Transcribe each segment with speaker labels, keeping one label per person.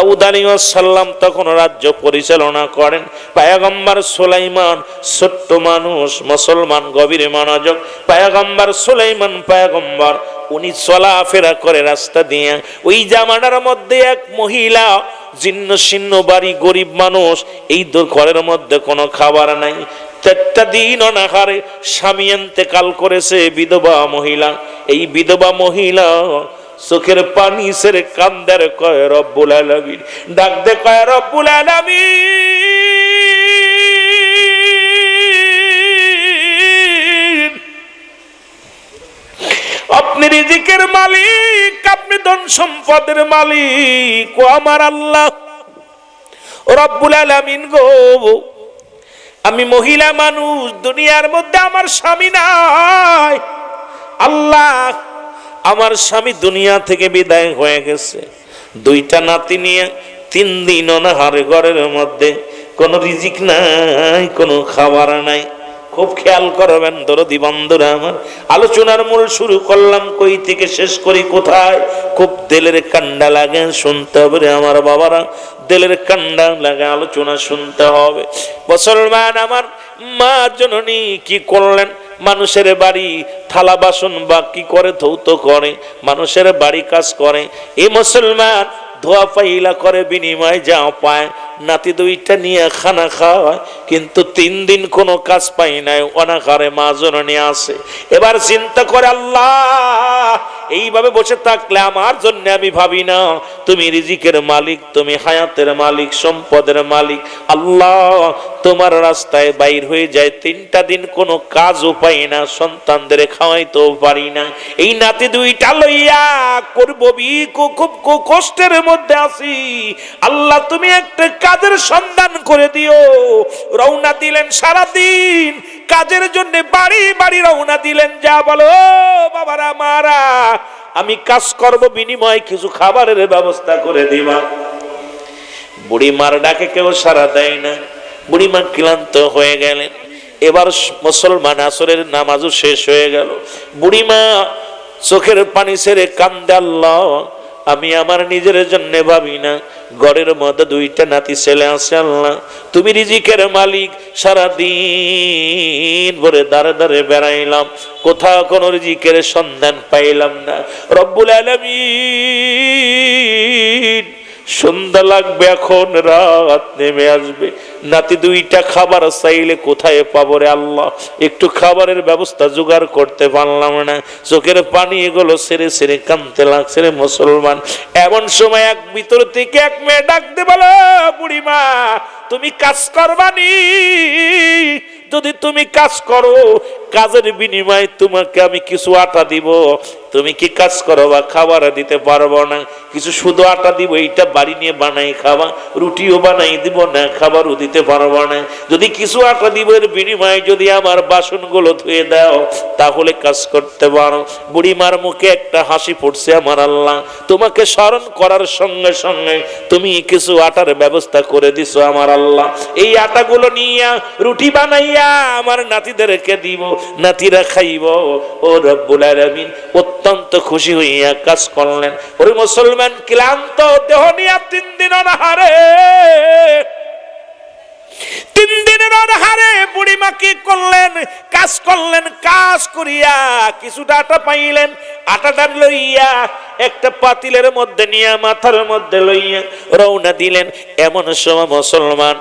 Speaker 1: দাউদ আলাইহিস সালাম তখন রাজ্য পরিচালনা করেন। পয়গম্বর সুলাইমান ছোট্ট মানুষ, মুসলমান গভীর মনোযোগ। পয়গম্বর সুলাইমান পয়গম্বর, উনি চলাফেরা করে রাস্তা দিয়ে। ওই জামানার মধ্যে এক মহিলা, জীর্ণ শীর্ণ বাড়ি, গরিব মানুষ, এই ঘরের মধ্যে কোনো খাবার নাই। 4টা দিন অনাহারে স্বামী ইন্তেকাল করেছে, বিধবা মহিলা। এই বিধবা মহিলা চোখের পানি ছেড়ে কান্দার, কয় রব্বুল আলামিন, ডাক দে কয় রব্বুল আলামিন, আপনি রিজিকের মালিক, আপনি ধন সম্পদের মালিক, ও আমার আল্লাহ রব্বুল আলামিন গো, আমি মহিলা মানুষ, দুনিয়ার মধ্যে আমার স্বামী নাই। আল্লাহ, আমার স্বামী দুনিয়া থেকে বিদায় হয়ে গেছে, 2টা নাতি নিয়ে 3 দিন অনাহারে, ঘরের মধ্যে কোনো রিজিক নাই, কোনো খাবার নাই। খুব খেয়াল করবেন দরদি বন্ধুরা আমার। আলোচনার মূল শুরু করলাম, কই থেকে শেষ করি কোথায়, খুব দিলের কান্ডা লাগে, শুনতে হবে রে আমার বাবারা, দিলের কান্ডা লাগে, আলোচনা শুনতে হবে। মুসলমান আমার, মা জননী কি করলেন? মানুষের বাড়ি থালা বাসন বা কি করে, ধৌত করে, মানুষের বাড়ি কাজ করে। এই মুসলমান ধোয়া পাইলা করে, বিনিময় যা পায়, নাতি 2টা নিয়ে খানা খাওয়ায়, কিন্তু 3 দিন কোনো কাজ পাই নাই, অনাহারে মা জননী আসে। এবার চিন্তা করে, আল্লাহ এইভাবে বসে থাকলে আমার জন্য আমি ভাবি না, তুমি রিজিকের মালিক, তুমি হায়াতের মালিক, সম্পদের মালিক। আল্লাহ তোমার রাস্তায় বাইর হয়ে যায়, 3টা দিন কোনো কাজও পাই না, সন্তানদের খাওয়াইতেও পারি না। এই নাতি 2টা লইয়া করবো খুব কষ্টের মধ্যে আছি। আল্লাহ তুমি একটা কাজের সন্ধান করে দিও। রওনা দিলেন, সারাদিন কাজের জন্য বাড়ি বাড়ি রওনা দিলেন। যা বলো বাবারা মারা, আমি কাজ করব, বিনিময়ে কিছু খাবারের ব্যবস্থা করে দিবা। বুড়িমার ডাকে কেউ সাড়া দেয় না, বুড়িমা ক্লান্ত হয়ে গেলেন। এবার মুসলমান আসরের নামাজও শেষ হয়ে গেল। বুড়িমা চোখের পানি ছেড়ে কান্দে, আল্লাহ আমি আমার নিজের জন্য ভাবি না, ঘরের মধ্যে 2টা নাতি ছেলে আছে, আল্লাহ তুমি রিজিকের মালিক। সারাদিন ভরে দাঁড়ে দাঁড়ে বেড়াইলাম, কোথাও কোনো রিজিকের সন্ধান পাইলাম না। রব্বুল আলামিন, সন্ধ্যা লাগবে, এখন রাত নেমে আসবে, নাতি 2টা খাবার চাইলে কোথায় পাবো রে আল্লাহ? একটু খাবারের ব্যবস্থা জোগাড় করতে পারলাম না। চোখের পানি এগুলো ছেড়ে ছেড়ে কাঁদতে লাগছে রে মুসলমান। এমন সময় এক ভিতর থেকে এক মেয়ে ডাকতে বলো, বুড়িমা তুমি কাজ করবানি? যদি তুমি কাজ করো, কাজের বিনিময়ে তোমাকে আমি কিছু আটা দিব, তুমি কি কাজ করো বা খাবার দিতে পারবো না? কিছু শুধু আটা দিব, এইটা বাড়ি নিয়ে বানাই খাবা, রুটিও বানাই দিব না, খাবারও দিতে পারবো না। যদি কিছু আটা দিব, এর বিনিময়ে যদি আমার বাসনগুলো ধুয়ে দাও, তাহলে কাজ করতে পারো। বুড়িমার মুখে একটা হাসি ফুটছে, আমার আল্লাহ তোমাকে স্মরণ করার সঙ্গে সঙ্গে তুমি কিছু আটার ব্যবস্থা করে দিছো আমার আল্লাহ। এই আটাগুলো নিয়ে রুটি বানাইয়া আমার নাতিদেরকে দিব, নাতিরা খাইব। ও রব্বুল আলামিন অত্যন্ত খুশি হইয়া কাজ করলেন। ওরে মুসলমান, ক্লান্ত দেহ নিয়ে 3 দিন অনাহারে, 3 দিনের অনাহারে বুড়িমা কি করলেন? কাজ করলেন। কাজ করিয়া কিছুটা আটা পাইলেন, আটাটা লইয়া একটা পাতিলের মধ্যে নিয়ে মাথার মধ্যে লইয়া রওনা দিলেন। এমন সময় মুসলমান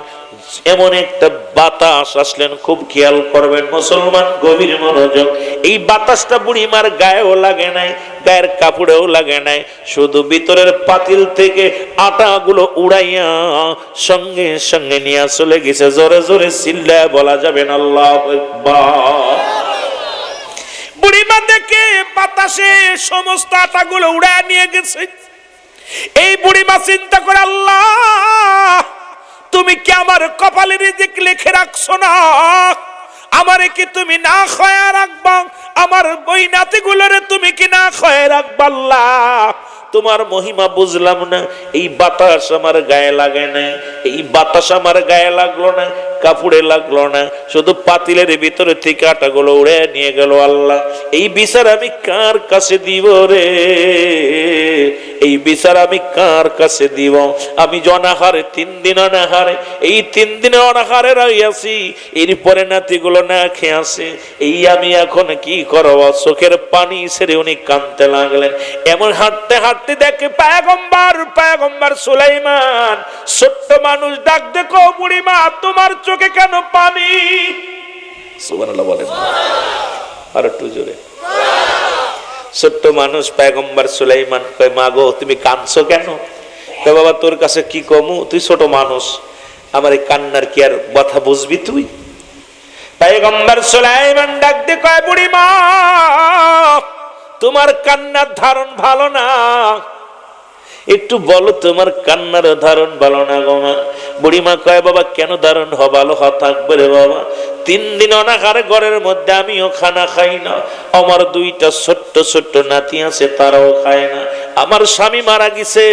Speaker 1: এমন একটা বাতাস আসলেন, খুব খেয়াল করবেন মুসলমান, গভীর মনোযোগ। এই বাতাসটা বুড়িমার গায়েও লাগে নাই, গায়ের কাপড়েও লাগে নাই, শুধু ভিতরের পাতিল থেকে আটাগুলো উড়াইয়া সঙ্গে সঙ্গে নিয়ে চলে গেছে। জোরে জোরে চিল্লায় বলা যাবে না আল্লাহু আকবার। বুড়িমা দেখে বাতাসে সমস্ত আটাগুলো উড়াইয়া নিয়ে গেছে। এই বুড়িমা চিন্তা করে, আল্লাহ তুমি কি আমার কপালে রিজিক লিখে রাখছো না? আমারে কি তুমি না খায়া রাখবা? আমার ওই নাতিগুলোরে তুমি কি না খায়া রাখবা? আল্লাহ তোমার মহিমা বুঝলাম না। এই বাতাস আমার গায়ে লাগে না, এই বাতাস আমার গায়ে লাগলো না, কাপড়ে লাগলো না, শুধু পাতিলের ভিতরে থেকে আটাগুলো উড়ে নিয়ে গেল। আল্লাহ এই বিচার আমি কার কাছে দিব রে? এই বিচার আমি কার কাছে দিব? আমি অনাহারে 3 দিন অনাহারে, এই 3 দিনে অনাহারে রইয়াছি, এরপরে নাতিগুলো না খেয়ে আসে, এই আমি এখন কি করব? চোখের পানি ছেড়ে উনি কাঁদতে লাগলেন। এমন হাঁটতে হাঁটতে দেখে পয়গম্বর সুলাইমান, ছোট্ট মানুষ, ডাক দেখো বুড়িমা তোমার চোখে কেন পানি? সুবহানাল্লাহ বলেন আর একটু জোরে। ছোট্ট মানুষ পয়গম্বর সুলাইমান কয়, মা গো তুমি কাঁদছো কেন? কয় বাবা তোর কাছে কি কমু, তুই ছোট মানুষ, আমার এই কান্নার কি আর কথা বুঝবি তুই? পয়গম্বর সুলাইমান ডাক দিয়ে কয়, বুড়িমা তোমার কান্নার ধারণ ভালো না, একটু বলো তোমার কান্নার ধারণ ভালো না গো মা। বুড়িমা কয়, বাবা কেন ধারণ ভালো থাকবে রে বাবা? 3 দিন অনাহারে ঘরের মধ্যে আমিও খানা খাই না, আমার 2টা ছোট্ট ছোট্ট নাতি আছে তারাও খায় না, আমার স্বামী মারা গেছে,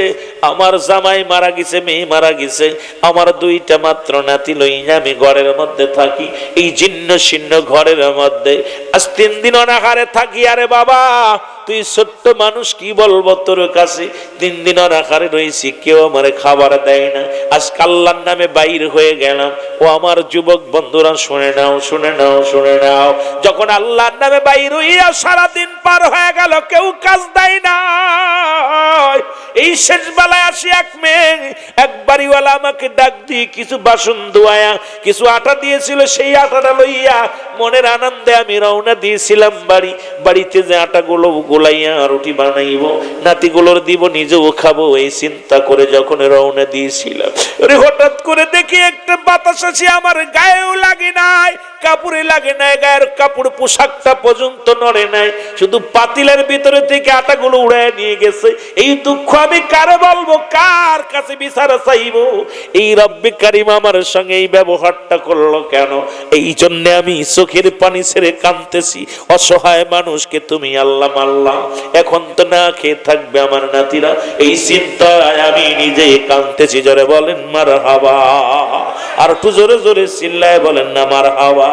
Speaker 1: আমার জামাই মারা গেছে, মেয়ে মারা গেছে, আমার 2টা মাত্র নাতি লইয়া আমি ঘরের মধ্যে থাকি, এই জীর্ণ শীর্ণ ঘরের মধ্যে আজ 3 দিন অনাহারে থাকি। আরে বাবা তুই ছোট্ট মানুষ, কি বলবো তোর কাছে? 3 দিন অনাহারে রয়েছি, কেউ আমার খাবার দেয় না, আজ আল্লাহর নামে বাইর হয়ে গেলাম। ও আমার যুবক বন্ধুরা শুনে নাও, শুনে নাও, শুনে নাও, যখন আল্লাহর নামে বাইর হইয়া সারাদিন পার হয়ে গেল, কেউ কাজ দেয় না, এই শেষ বেলায় আসি এক মেয়ে, এক বাড়িওয়ালা আমাকে ডাক দিয়ে কিছু বাসন ধোয়া কিছু আটা দিয়েছিল, সেই আটাটা লইয়া মনের আনন্দে আমি রওনা দিয়েছিলাম বাড়িতে যে আটাগুলো গোলাইয়া রুটি বানাইব, নাতিগুলোর দিব, নিজেও খাবো, এই চিন্তা করে যখন রওনা দিয়েছিলাম, হঠাৎ করে দেখি একটা বাতাস আসি, আমার গায়েও লাগে নাই, কাপড়ে লাগে নাই, গায়ের কাপড় পোশাকটা পর্যন্ত নড়ে নাই, শুধু পাতিলের ভিতরে থেকে আটাগুলো উড়ায় নিয়ে গেছে। এই দুঃখ আমি কারে বলবো, কার কাছে বিচার চাইব? এই রব্বে কারিম আমার সঙ্গে এই ব্যবহারটা করলো কেন? এই জন্য আমি চোখের পানি ছেড়ে কাঁদতেছি। অসহায় মানুষকে তুমি আল্লাহ মাল্লা, এখন তো না খেয়ে থাকবে আমার নাতিরা, এই চিন্তায় আমি নিজে কাঁদতেছি। জোরে বলেন মারহাবা, আর একটু জোরে জোরে চিল্লায় বলেন না মারহাবা।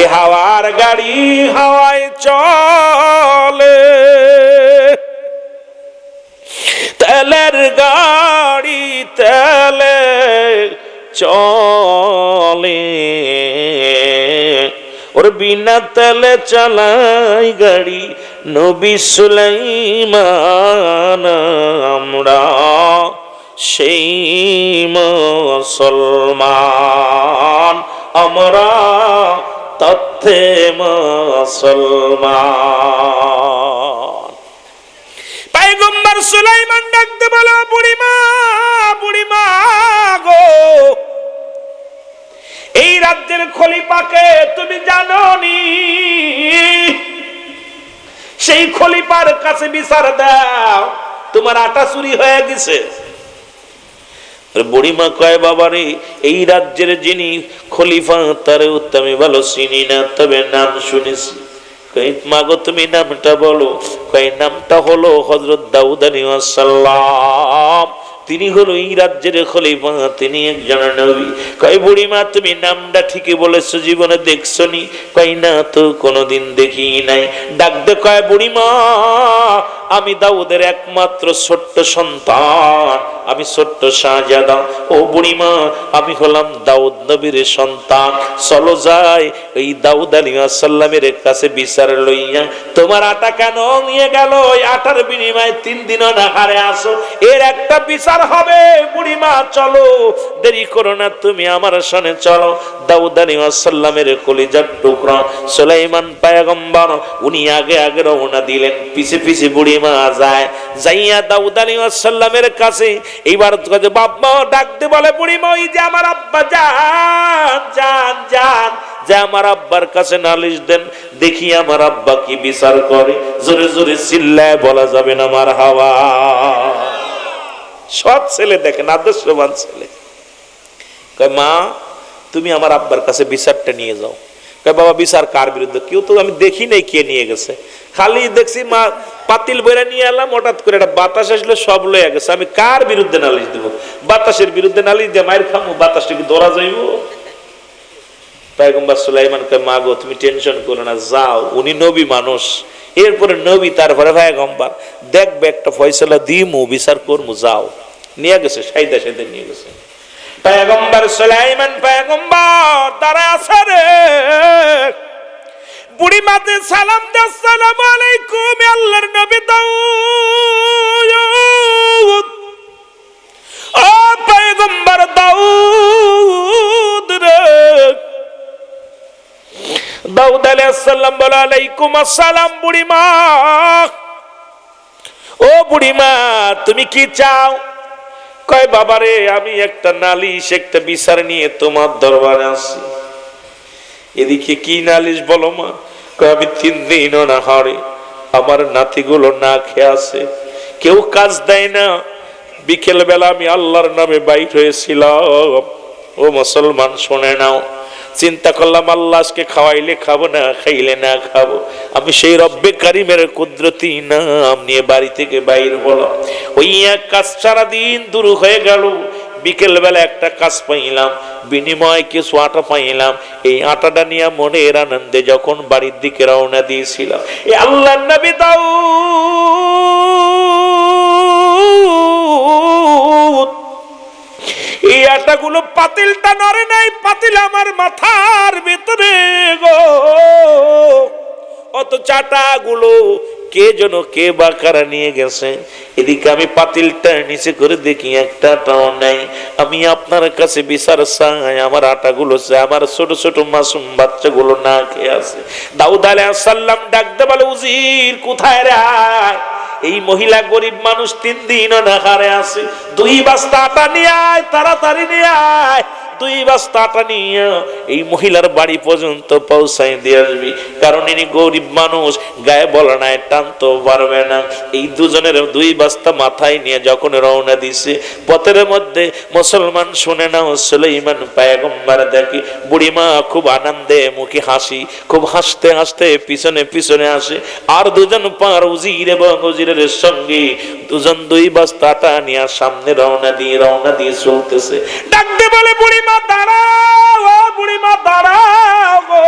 Speaker 1: এই হাওয়ার গাড়ি হাওয়ায় চলে, তেলের গাড়ি তেলে চলে, ওর বিনা তেলে চালাই গাড়ি নবী সুলাইমান, আমরা সেই মুসলমান, আমরা তথ্যে মুসলমান। পয়গম্বর সুলাইমান ডাকতে বলো, বুড়িমা বুড়িমা গো, এই রাজ্যের খলিফাকে তুমি জানো নি? সেই খলিফার কাছে বিচার দাও, তোমার আটা চুরি হয়ে গেছে। বুড়িমা কয়, বাবারে এই রাজ্যের যিনি খলিফা তারে আমি ভালো চিনি না, তবে নাম শুনেছি। মা গো তুমি নামটা বলো। কয় নামটা হলো হযরত দাউদ আলাইহিস সালাম, তিনি হলো এই রাজ্যের খলিফা, তিনি একজন নবী। কয় বুড়িমা তুমি নামটা ঠিকই বলেছো, জীবনে দেখছো নি? কয় না তো কোনোদিন দেখি নাই। ডাক দে কয়, বুড়িমা আমি দাউদের একমাত্র ছোট্ট সন্তান, আমি ছোট্ট শাহজাদা। ও বুড়িমা আমি হলাম দাউদ নবীর সন্তান, চলো যাই এই দাউদ আলাইহিস সালামের কাছে বিচার লইয়া। তোমার আটা কেন নিয়ে গেল? ওই আটার বিনিময়ে 3 দিন অনাহারে আসো, এর একটা বিচার হবে। বুড়িমা চলো, দেরি করো না, তুমি আমার সঙ্গে চলো। দাউদ আলাইহিস সালামের কলিজার টুকরা সুলাইমান পয়গম্বর উনি আগে আগে রওনা দিলেন, পিছে পিছে বুড়িমা যায়। যাইয়া দাউদ আলাইহিস সালামের কাছে এইবার বাবা ডাকতে বলে, বুড়িমা ওই যে আমার আব্বা, যান যান যান, যে আমার আব্বার কাছে নালিশ দেন, দেখি আমার আব্বা কি বিচার করে। জোরে জোরে চিল্লায় বলা যাবে না মারহাবা। সব ছেলে দেখেন, আদর্শবান ছেলে। কয় মা তুমি আমার আব্বার কাছে বিচারটা নিয়ে যাও। কয় বাবা বিচার কার বিরুদ্ধে? কেউ তো আমি দেখি নাই কে নিয়ে গেছে, খালি দেখছি মা পাতিল বইরা নিয়ে এলাম, হঠাৎ করে একটা বাতাস আসলে সব লয়ে গেছে, আমি কার বিরুদ্ধে নালিশ দেবো? বাতাসের বিরুদ্ধে নালিশ দিয়ে মায়ের খামো, বাতাসটা কি ধরা যাইব? পয়গম্বর সুলাইমান কয় মা গো তুমি টেনশন করো না, যাও, উনি নবী মানুষ, এরপরে নবী তারপরে পয়গম্বর, দেখবে একটা ফয়সালা দিমু, বিচার করমু, যাও। নিয়ে গেছে, সাইদা সাইদা নিয়ে গেছে। পয়গম্বর সুলাইমান পয়গম্বর দাঁড়া আছে রে, বুড়ি মাতে সালাম দে, আসসালামু আলাইকুম আল্লাহর নবী দাউদ। ও পয়গম্বর দাউদ রে, দাউদ আলাইহিস সালাম বলে আলাইকুম আসসালাম বুড়িমা। ও বুড়িমা তুমি কি চাও? কয় বাবারে আমি একটা নালিশ, একটা বিচার নিয়ে তোমার দরবারে আসি। এদিকে কি নালিশ বলো মা? কয় আমি 3 দিন অনাহারে, আমার নাতিগুলো না খেয়ে আছে, কেউ কাজ দেয় না। বিকেল বেলা আমি আল্লাহর নামে বাইর হয়েছিলাম। ও মুসলমান শুনে নাও, চিন্তা করলাম আল্লাহ আজকে খাওয়াইলে খাবো, না খাইলে না খাবো। আমি সেই রব্বে কারিমের কুদরতি নাম নিয়ে বাড়ি থেকে বাইর হলাম। ওই এক কাজ সারাদিন দূর হয়ে গেল, বিকেল বেলা একটা কাজ পাইলাম, বিনিময়ে কিছু আটা পাইলাম। এই আটাটা নিয়ে মনের আনন্দে যখন বাড়ির দিকে রওনা দিয়েছিলাম, এই আল্লাহর নবী দাউদ এই আটাগুলো পাতিলটা নড়ে নাই, পাতিল আমার মাথার ভিতরে গো। অত চাটাগুলো কে যেন কে বাকারা নিয়ে গেছে। এদিকে আমি পাতিলটা নিচে করে দেখি একটাও নাই। আমি আপনার কাছে বিচার চাই, আমার আটাগুলো চাই, আমার ছোট ছোট মাসুম বাচ্চাগুলো না খেয়ে আছে। দাউদ আলাইহিস সালাম ডাকতে বলে উজির কোথায় রে? এই মহিলা গরিব মানুষ, 3 দিন অনাহারে আছে, 2 বস্তা আটা নিয়ে আয়, তাড়াতাড়ি নিয়ে আয়। 2 বস্তা আটা নিয়ে এই মহিলার বাড়ি পর্যন্ত পৌঁছাই দিয়ে আসবি, কারণ ইনি গরিব মানুষ, গায়ে বলা নাই, টানতে পারবে না। এই দুজনের 2 বস্তা মাথায় নিয়ে যখন রওনা দিছে, পথের মধ্যে মুসলমান শুনে নাও, সুলাইমান পয়গম্বর দেখি বুড়িমা খুব আনন্দে মুখে হাসি, খুব হাসতে হাসতে পিছনে পিছনে আসে। আর 2জন পার উজির এবং উজিরের সঙ্গে 2জন 2 বস্তা আটা নিয়ে সামনে রওনা দিয়ে চলতেছে। ডাকতে বলে বুড়িমা দাঁড়াও, ও বুড়িমা দাঁড়াও গো।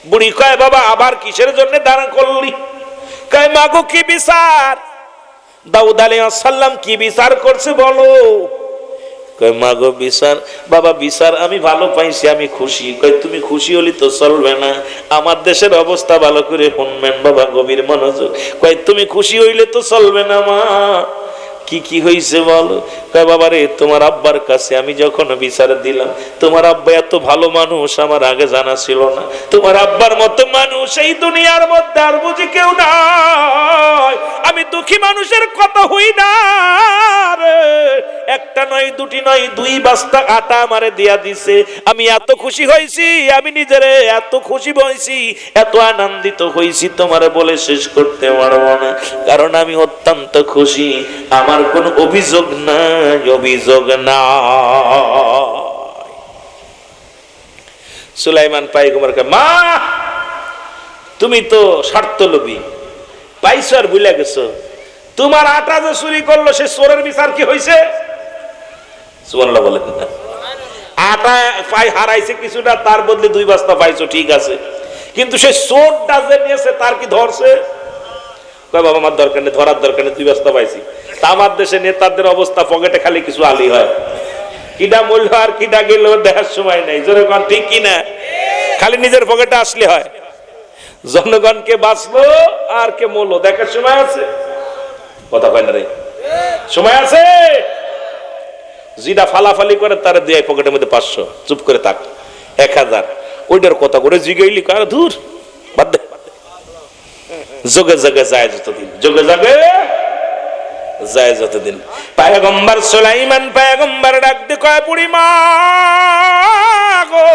Speaker 1: বুড়ি কয় বাবা আবার কিসের জন্য দাঁড়া করলি? কয় মা গো কি বিচার? দাউদ আলাইহিস সালাম কি বিচার করছে বলো? কয় মা গো বিচার, বাবা বিচার আমি ভালো পাইছি, আমি খুশি। কয় তুমি খুশি হলি তো চলবে না, আমার দেশের অবস্থা ভালো করে শুনবেন বাবা, গভীর মনোযোগ। কয় তুমি খুশি হইলে তো চলবে না মা। কি কি হয়েছে বলো? কয় বাবা রে, তোমার আব্বার কাছে আমি যখন বিচার দিলাম, তোমার আব্বা এত ভালো মানুষ আমার আগে জানা ছিল না। তোমার আব্বার মতো মানুষ এই দুনিয়ার মধ্যে আর বুঝি কেউ নাই। আমি দুঃখী মানুষের কথা হই না রে, একটা নয়, 2টি নয়, 2 বস্তা আটা আমারে দিয়া দিছে। আমি এত খুশি হয়েছি, আমি নিজেরে এত খুশি হয়েছি, এত আনন্দিত হয়েছি, তোমারে বলে শেষ করতে পারবো না, কারণ আমি অত্যন্ত খুশি। আমার কোনো অভিযোগ নাই, অভিযোগ না। সুলাইমান পয়গম্বরকে মা তুমি তো স্বার্থলোভী, পাইছো আর ভুলে গেছো, তোমার আটা যে চুরি করলো সে চোরের বিচার কি হয়েছে? সুবহানাল্লাহ বলেন না। আটা পাই হারাইছে কিছুটা, তার বদলে 2 বস্তা পাইছো, ঠিক আছে, কিন্তু সে চোরটা যে নিয়েছে তার কি ধরছে? কয় বাবা আমার দরকার নেই, ধরার দরকার নেই, 2 বস্তা পাইছি। আমার দেশে নেতাদের অবস্থা, পকেটে খালি কিছু আলি হয়, কিডা মূল্য আর কিডা গেল দেখার সময় নেই। জনগণ ঠিক কিনা? খালি নিজের পকেটে আসলে হয়। জনগণকে বাঁচলো আর কে মূল্য দেখার সময় আছে? কথা কয় না রে, সময় আছে? যেটা ফালাফালি করে তারা দিয়ে পকেটের মধ্যে 500, চুপ করে থাক 1000, ওইটার কথা করে জিগাইলি কার ধুর বাদ দে। যোগে যোগে যায় যতদিন, যোগে যোগে যায় যতদিন। পয়গম্বর সুলাইমান পয়গম্বর ডাক দিয়ে কয় বুড়িমা গো,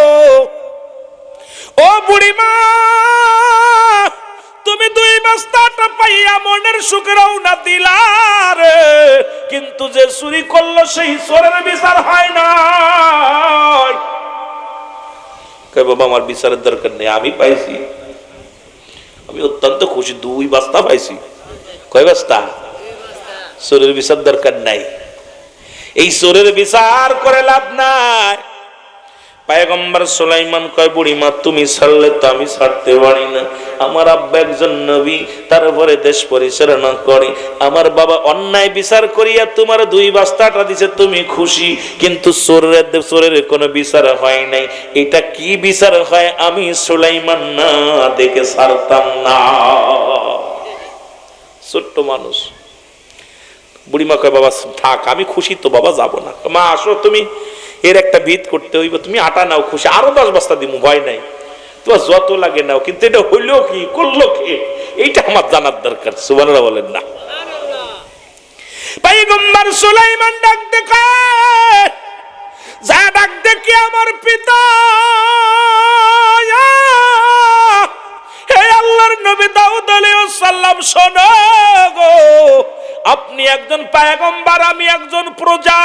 Speaker 1: ও বুড়িমা তুমি 2 বস্তা আটা পাইয়া মনের সুখে রওনা দিলা রে, কিন্তু যে চুরি করলো সেই চোরের বিচার হয় না। কয় বাবা আমার বিচারের দরকার নেই, আমি পাইছি, আমি অত্যন্ত খুশি, 2 বস্তা পাইছি। কয় বস্তা? চোরের বিচার দরকার নাই, এই চোরের বিচার করে লাভ নাই। পয়গম্বর সুলাইমান কয় বুড়িমা তুমি ছাড়লে তো আমি ছাড়তে পারি না, আমার আব্বা একজন নবী, তারপরে দেশ পরিচালনা করে, আমার বাবা অন্যায় বিচার করিয়া তোমার 2 বস্তাটা দিছে, তুমি খুশি, কিন্তু চোরের কোনো বিচার হয় নাই, এটা কি বিচার হয় আমি সুলাইমান না দেখে ছাড়তাম না। ছোট্ট মানুষ। বুড়িমা কয় বাবা থাক, আমি খুশি তো বাবা, যাব না। মা আসো, তুমি এর একটা ভিত করতে হইব, তুমি আটা নাও, খুশি, আরো 10 বস্তা দিব, ভয় নাই, তোমার যত লাগে নাও, কিন্তু এটা হইলো কি, করলো কি, এইটা আমার জানার দরকার। সুবহানাল্লাহ বলেন না। পয়গম্বর সুলাইমান ডাক দেখে, যা ডাক দেখি আমার পিতা, হে আল্লাহর নবী দাউদ আলাইহিস সালাম, শোনো গো, আপনি একজন পয়গম্বর, আমি একজন প্রজা,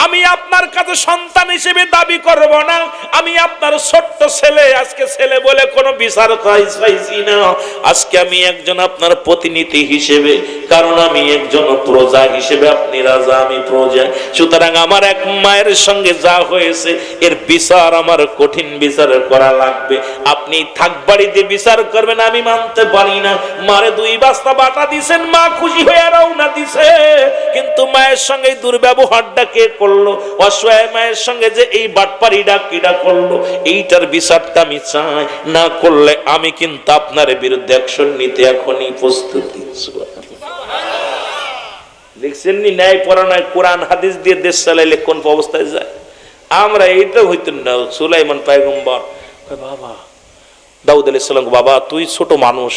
Speaker 1: আমি আপনার কাছে সন্তান হিসেবে দাবি করব না, আমি আপনার ছোট্ট ছেলে, আজকে ছেলে বলে কোনো বিচার পাইছি না, আজকে আমি একজন আপনার প্রতিনিধি হিসেবে, কারণ আমি একজন প্রজা হিসেবে, আপনি রাজা আমি প্রজা, সুতরাং আমার এক মায়ের সঙ্গে যা হয়েছে এর বিচার আমার কঠিন বিচার করা লাগবে, আপনি থাক বাড়িতে বিচার করবেন, আমি মানতে পারি না। মারে 2 বস্তা বাটা দিছেন, মা খুশি হয়ে রওনা দিছে, কিন্তু মায়ের সঙ্গে দুর্ব্যবহারটা কে করলো, অসহায় মায়ের সঙ্গে যে এই বাটপারিটা কিডা করলো, এইটার বিচারটা আমি চাই, না করলে আমি কিন্তু আপনার বিরুদ্ধে অ্যাকশন নিতে এখনই প্রস্তুতি। দেখছেন নি, ন্যায় পরায়ণ কোরআন হাদিস দিয়ে দেশ চালাইলে কোন অবস্থায় যায়। আমরা এইটা হইতো না। সুলাইমান পয়গম্বর বাবা দাউদ আলাইহিস সালাম, বাবা তুই ছোট মানুষ,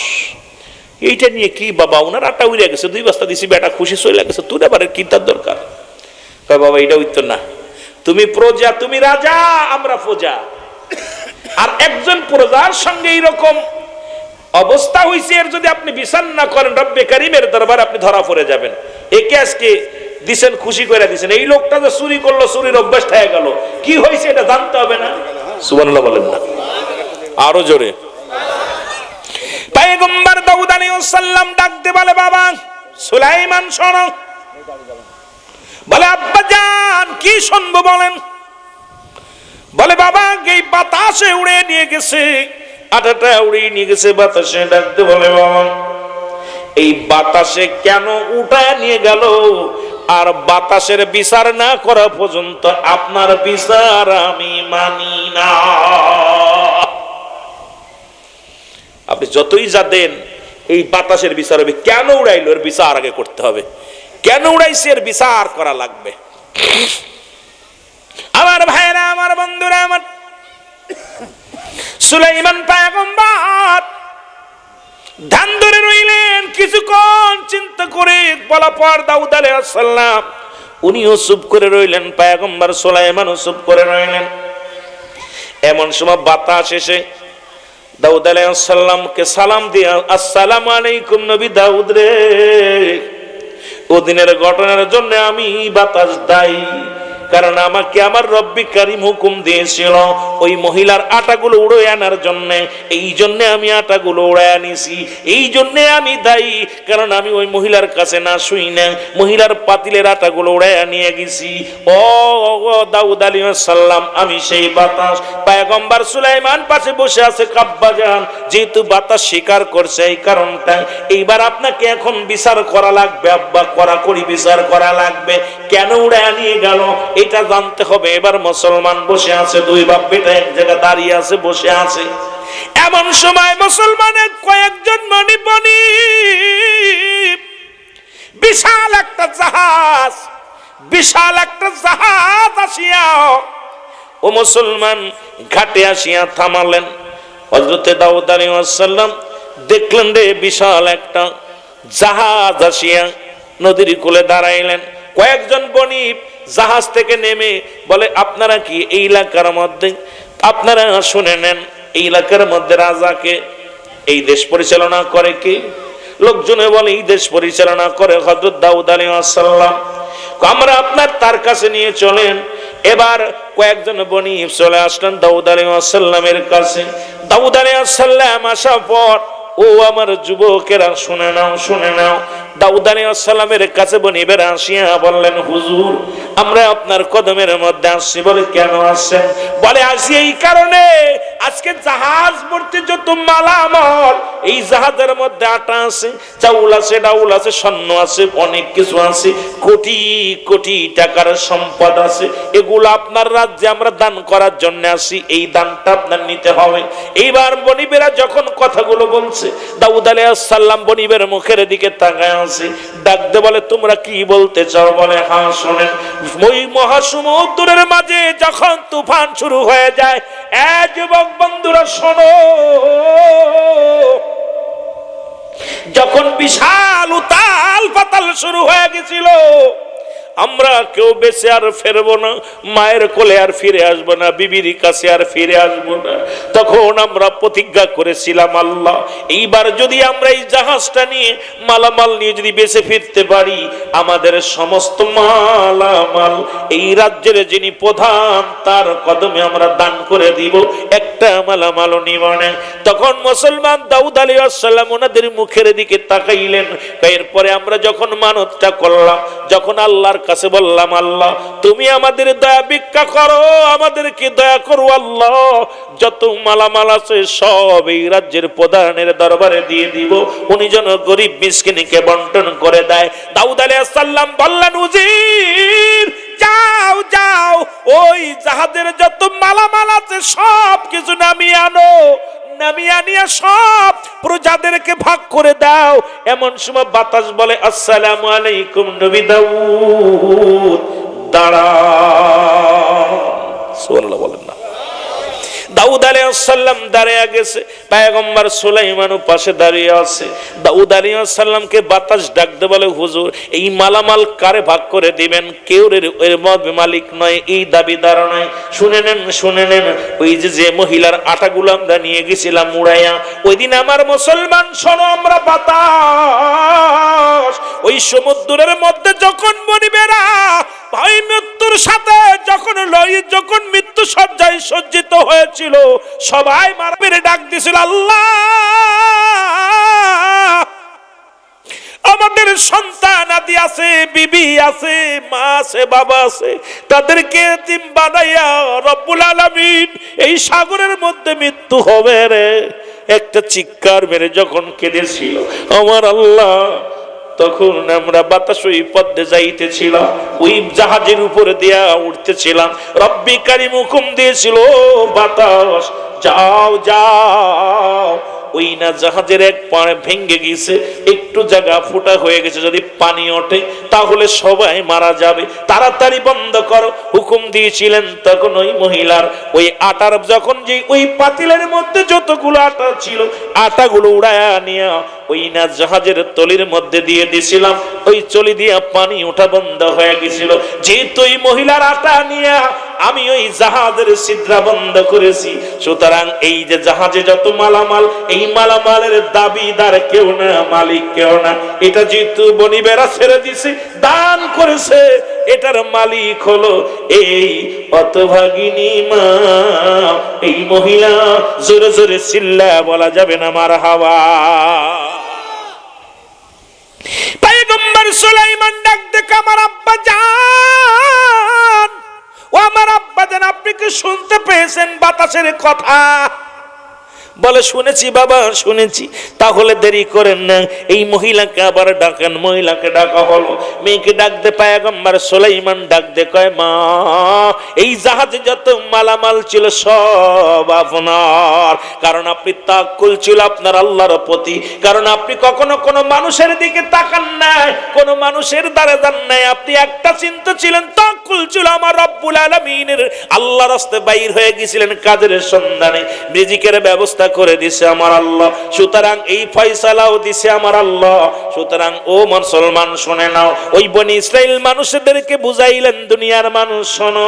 Speaker 1: এইটা নিয়ে কি বাবা, ওনার আটা উড়ে গেছে, 2 বস্তা দিছি, বেটা খুশি চলে গেছে, তুই আবার কি তার দরকার। বাবা এইটা হইতো না, তুমি প্রজা, তুমি রাজা, আমরা প্রজা, আর একজন প্রজার সঙ্গে এইরকম অবস্থা হইছে, এর যদি আপনি বিচার না করেন রব্বে কারীমের দরবারে আপনি ধরা পড়ে যাবেন। একে আজকে দিছেন, খুশি করে দিছেন, এই লোকটা যে চুরি করলো, চুরির অভ্যাস হয়ে গেল, কি হয়েছে এটা জানতে হবে না। সুবহানাল্লাহ বলেন না, আরো জোরে। পয়গম্বর দাউদ আলাইহিস সালাম ডাকতে বলে বাবা সুলাইমান শোনো, বলে আব্বা জান কি শুনবো বলেন। বলে বাবা এই বাতাসে উড়ে নিয়ে গেছে, আটাটা উড়িয়ে নিয়ে গেছে বাতাসে। ডাকতে বলে বাবা এই বাতাসে কেন উঠায় নিয়ে গেল, আর বাতাসের বিচার না করা পর্যন্ত আপনার বিচার আমি মানি না। আপনি যতই যা দেন, এই বাতাসের বিচার হবে, কেন উড়াইলো এর বিচার আগে করতে হবে, কেন উড়াইছে এর বিচার করা লাগবে। আমার ভাইরা, আমার বন্ধুরা, আমার সুলাইমান পয়গম্বর ধ্যান ধরে রইলেন, কিছুক্ষণ চিন্তা করে বলা পর দাউদ আলাইহিস সালাম উনিও চুপ করে রইলেন, পয়গম্বর সুলাইমানও চুপ করে রইলেন। এমন সময় বাতাস এসে দাউদ আলাইহিস সালামকে সালাম দিয়া, আসসালামু আলাইকুম নবী দাউদ রে, ওদিনের ঘটনার জন্য আমি বাতাস দায়ী, কারণ আমাকে আমার রব্বি কারীম হুকুম দিয়েছিল ওই মহিলার আটাগুলো উড়িয়ে আনার জন্য, এই জন্য আমি আটাগুলো উড়িয়ে আনিছি, এই জন্য আমি দায়ী, কারণ আমি ওই মহিলার কাছে না শুই না, মহিলার পাতিলের আটাগুলো উড়িয়ে নিয়ে গেছি। ও দাউদ আলাইহিস সালাম, আমি সেই বাতাস। পয়গম্বর সুলাইমান পাশে বসে আছে, কাব্বা জান যেহেতু বাতাস স্বীকার করছে এই কারণটা, এইবার আপনাকে এখন বিচার করা লাগবে আব্বা, কড়াকড়ি বিচার করা লাগবে, কেন উড়িয়ে নিয়ে গেল এটা জানতে হবে। এবার মুসলমান বসে আছে, 2 বাপ বেটা এক জায়গায় দাঁড়িয়ে আছে, বসে আছে। এমন সময় মুসলমানের কয়েকজন মণিপণি বিশাল একটা জাহাজ আসিয়া ও মুসলমান ঘাটে আসিয়া থামালেন। হযরতে দাউদ আলাইহিস সালাম দেখলেন রে বিশাল একটা জাহাজ আসিয়া নদীর কূলে দাঁড়াইলেন। কয়েকজন বণিক জাহাজ থেকে নেমে বলে, আপনারা কি এই এলাকার মধ্যে, আপনারা শুনে নেন এই এলাকার মধ্যে রাজাকে, এই দেশ পরিচালনা করে কি? লোকজনে বলে এই দেশ পরিচালনা করে হযরত দাউদ আলাইহিস সালাম, আমরা আপনার তার কাছে নিয়ে চলেন। এবার কয়েকজন বণিক চলে আসলেন দাউদ আলাইহিস সালামের কাছে। দাউদ আলাইহিস সালাম আসার পর, ও আমার যুবকেরা শুনে নাও, শুনে নাও। দাউদ আলাইহিস সালামের কাছে বনিবেরা আসিয়া বললেন, হুজুর আমরা আপনার কদমের মধ্যে আসছি। বলে কেন আসছেন? বলে আসি এই কারণে, আজকে জাহাজ ভর্তি যত মালামাল, এই জাহাজের মধ্যে আটা আছে, চাউল আছে, ডাউল আছে, স্বর্ণ আছে, অনেক কিছু আছে, কোটি কোটি টাকার সম্পদ আছে, এগুলো আপনার রাজ্যে আমরা দান করার জন্য আসি, এই দানটা আপনার নিতে হবে। এইবার বনিবেরা যখন কথাগুলো বলছে, দাউদ আলাইহিস সালাম বনিবের মুখের দিকে তাকায় আছে, ডাকতে বলে তোমরা কি বলতে চাও? বলে হ্যাঁ শোনেন, ওই মহাসমুদ্রের মাঝে যখন তুফান শুরু হয়ে যায়, যুবক বন্ধুরা শোনো, যখন বিশাল উতাল পাতাল শুরু হয়ে গেছিল, আমরা কেউ বেঁচে আর ফেরবো না, মায়ের কোলে আর ফিরে আসবো না, বিবির কাছে আর ফিরে আসবো না। তখন আমরা প্রতিজ্ঞা করেছিলাম, আল্লাহ এইবার যদি আমরা এই জাহাজটা নিয়ে মালামাল নিয়ে যদি বেঁচে ফিরতে পারি, আমাদের সমস্ত মালামাল এই রাজ্যের যিনি প্রধান তার কদমে আমরা দান করে দিব, একটা মালামালও নিব না। তখন মুসলমান দাউদ আলাইহিস সালাম ওনাদের মুখের দিকে তাকাইলেন। এরপরে আমরা যখন মানতটা করলাম, যখন আল্লাহর কাছে বললাম, আল্লাহ তুমি আমাদের দয়া ভিক্ষা করো, আমাদেরকে দয়া করো আল্লাহ, যত মালামাল আছে সব এই রাজ্যের প্রধানের দরবারে দিয়ে দিব, উনি যেন গরিব মিসকিনকে বন্টন করে দেয়। দাউদ আলাইহিস সালাম বললেন, উজির যাও যাও, ওই জাহাজের যত মালামাল আছে সব কিছু নামিয়ে আনো, নামিয়ে আনিয়া সব প্রজাদেরকে ভাগ করে দাও। এমন সময় বাতাস বলে, আসসালামু আলাইকুম নবী দাউদ, দাঁড়াও। সুবহানাল্লাহ বলেন না। দাউদ আলাইহিস সালাম দাঁড়িয়ে গেছে, পয়গম্বর সুলাইমানও পাশে দাঁড়িয়ে আছে। দাউদ আলাইহিস সালামকে বাতাস ডাকতে বলে, হুজুর এই মালামাল কারে ভাগ করে দিবেন? কেউ এর মালিক নয়, এই দাবিদার নয়। শুনে নেন, শুনে নেন, ওই যে মহিলার আটাগুলো আমরা নিয়ে গেছিলাম উড়াইয়া, ওই দিন আমার মুসলমান শোনো, আমরা বাতাস ওই সমুদ্রের মধ্যে যখন বনিবেরা ভয় মৃত্যুর সাথে যখন মৃত্যু সজ্জায় সজ্জিত হয়েছিল, সবাই মারা মেরে ডাক দিয়েছিল, আল্লাহ আমাদের সন্তান আদি আছে, বিবি আছে, মা আছে, বাবা আছে, তাদেরকে এতিম বানাইয়া রব্বুল আলামিন এই সাগরের মধ্যে মৃত্যু হবে রে। একটা চিৎকার মেরে যখন কেঁদেছিল আমার আল্লাহ, তখন আমরা বাতাস ওই পথে যাইতেছিলাম, ওই জাহাজের উপরে দিয়া উঠতেছিলাম, রব্বি কারীম হুকুম দিয়েছিল, বাতাস যাও যাও। ওই না জাহাজের এক পাড়ে ভেঙে গেছে, একটু জায়গা ফুটা হয়ে গেছে, যদি পানি ওঠে তাহলে সবাই মারা যাবে, তাড়াতাড়ি বন্ধ করো হুকুম দিয়েছিলেন। তখন ওই মহিলার ওই আটার যখন যে ওই পাতিলের মধ্যে যতগুলো আটা ছিল, আটাগুলো উড়ায়া নিয়ে ওই না জাহাজের তলির মধ্যে দিয়ে দিয়েছিলাম, ওই চলি দিয়া পানি ওঠা বন্ধ হয়ে গেছিল। যেহেতু ওই মহিলার আটা নিয়ে আমি ওই জাহাজের ছিদ্রা বন্ধ করেছি, সুতরাং এই যে জাহাজে যত মালামাল, এই মালামালের দাবিদার কেউ না, মালিক কেউ না। এটা যেহেতু বনিবেরা ছেড়ে দিছে, দান করেছে, এটার মালিক হলো এই অতভাগিনী মা, এই মহিলা। জোরে জোরে চিল্লা বলা যাবে না মারহাবা। পয়গম্বর সুলাইমান ডাক দেখে, আমার আব্বা জান, ও আমার আব্বা জান, আপনি কি শুনতে পেয়েছেন বাতাসের কথা? বলে শুনেছি বাবা, শুনেছি। তাহলে দেরি করেন না, এই মহিলাকে আবার ডাকেন। মহিলাকে ডাকা হলো, মেয়েকে ডাক দে। পয়গম্বর সুলাইমান ডাক দে, কয় মা এই জাহাজে যত মালামাল ছিল সব আপনার, কারণ আপনি তাওয়াক্কুল ছিল আপনার আল্লাহর প্রতি, কারণ আপনি কখনো কোনো মানুষের দিকে তাকান নাই, কোনো মানুষের দ্বারা যান নাই, আপনি একটা চিন্তা ছিলেন, তাওয়াক্কুল ছিল আমার রব্বুল আলামিনের। আল্লাহর রাস্তায় বাইর হয়ে গিয়েছিলেন কাজের সন্ধানে, রিজিকের ব্যবস্থা করে দিছে আমার আল্লাহ, সুতরাং এই ফয়সালাও দিছে আমার আল্লাহ। সুতরাং ও মুসলমান শুনে নাও, ওই বনি ইসরাইল মানুষদেরকে বুঝাইলেন, দুনিয়ার মানুষ শোনো,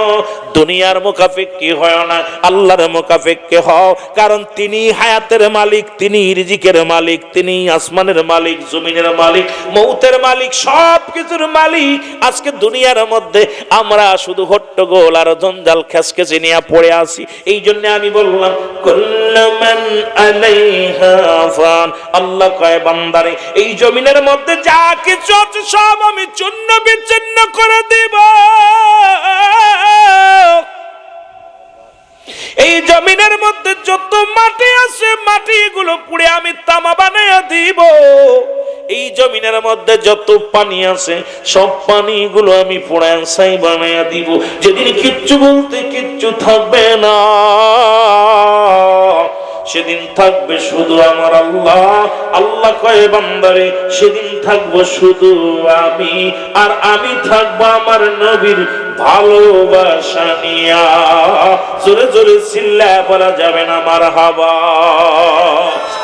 Speaker 1: দুনিয়ার মুখাফিক্কি হয় না, আল্লাহর মুখাফিক্কি হও, কারণ তিনি হায়াতের মালিক, তিনি রিজিকের মালিক, তিনি আসমানের মালিক, জমিনের মালিক, মৌতের মালিক, সব কিছুর মালিক। আজকে দুনিয়ার মধ্যে আমরা শুধু হট্টগোল আর জঞ্জাল খেসখেসে নিয়ে পড়ে আসি। এই জন্য আমি বললাম, কুল্লুমান আলাইহা ফান, আল্লাহ কয় বান্দারে এই জমিনের মধ্যে যা কিছু আছে সব আমি চূর্ণ বিচ্ছিন্ন করে দিব। জমিনের মধ্যে যত মাটি আছে মাটিগুলো পুড়ে আমি তামা বানাইয়া দিব। এই জমিনের মধ্যে যত পানি আছে সব পানিগুলো আমি পোড়ায় ছাই বানাইয়া দিব। যেদিন কিচ্ছু বলতে কিচ্ছু থাকবে না, সেদিন থাকবে শুধু আমার আল্লাহ। আল্লাহ কয় বান্দারে সেদিন থাকবো শুধু আমি, আর আমি থাকবো আমার নবীর ভালোবাসা নিয়া। জোরে জোরে চিল্লায় বলা যাবে না মারহাবা।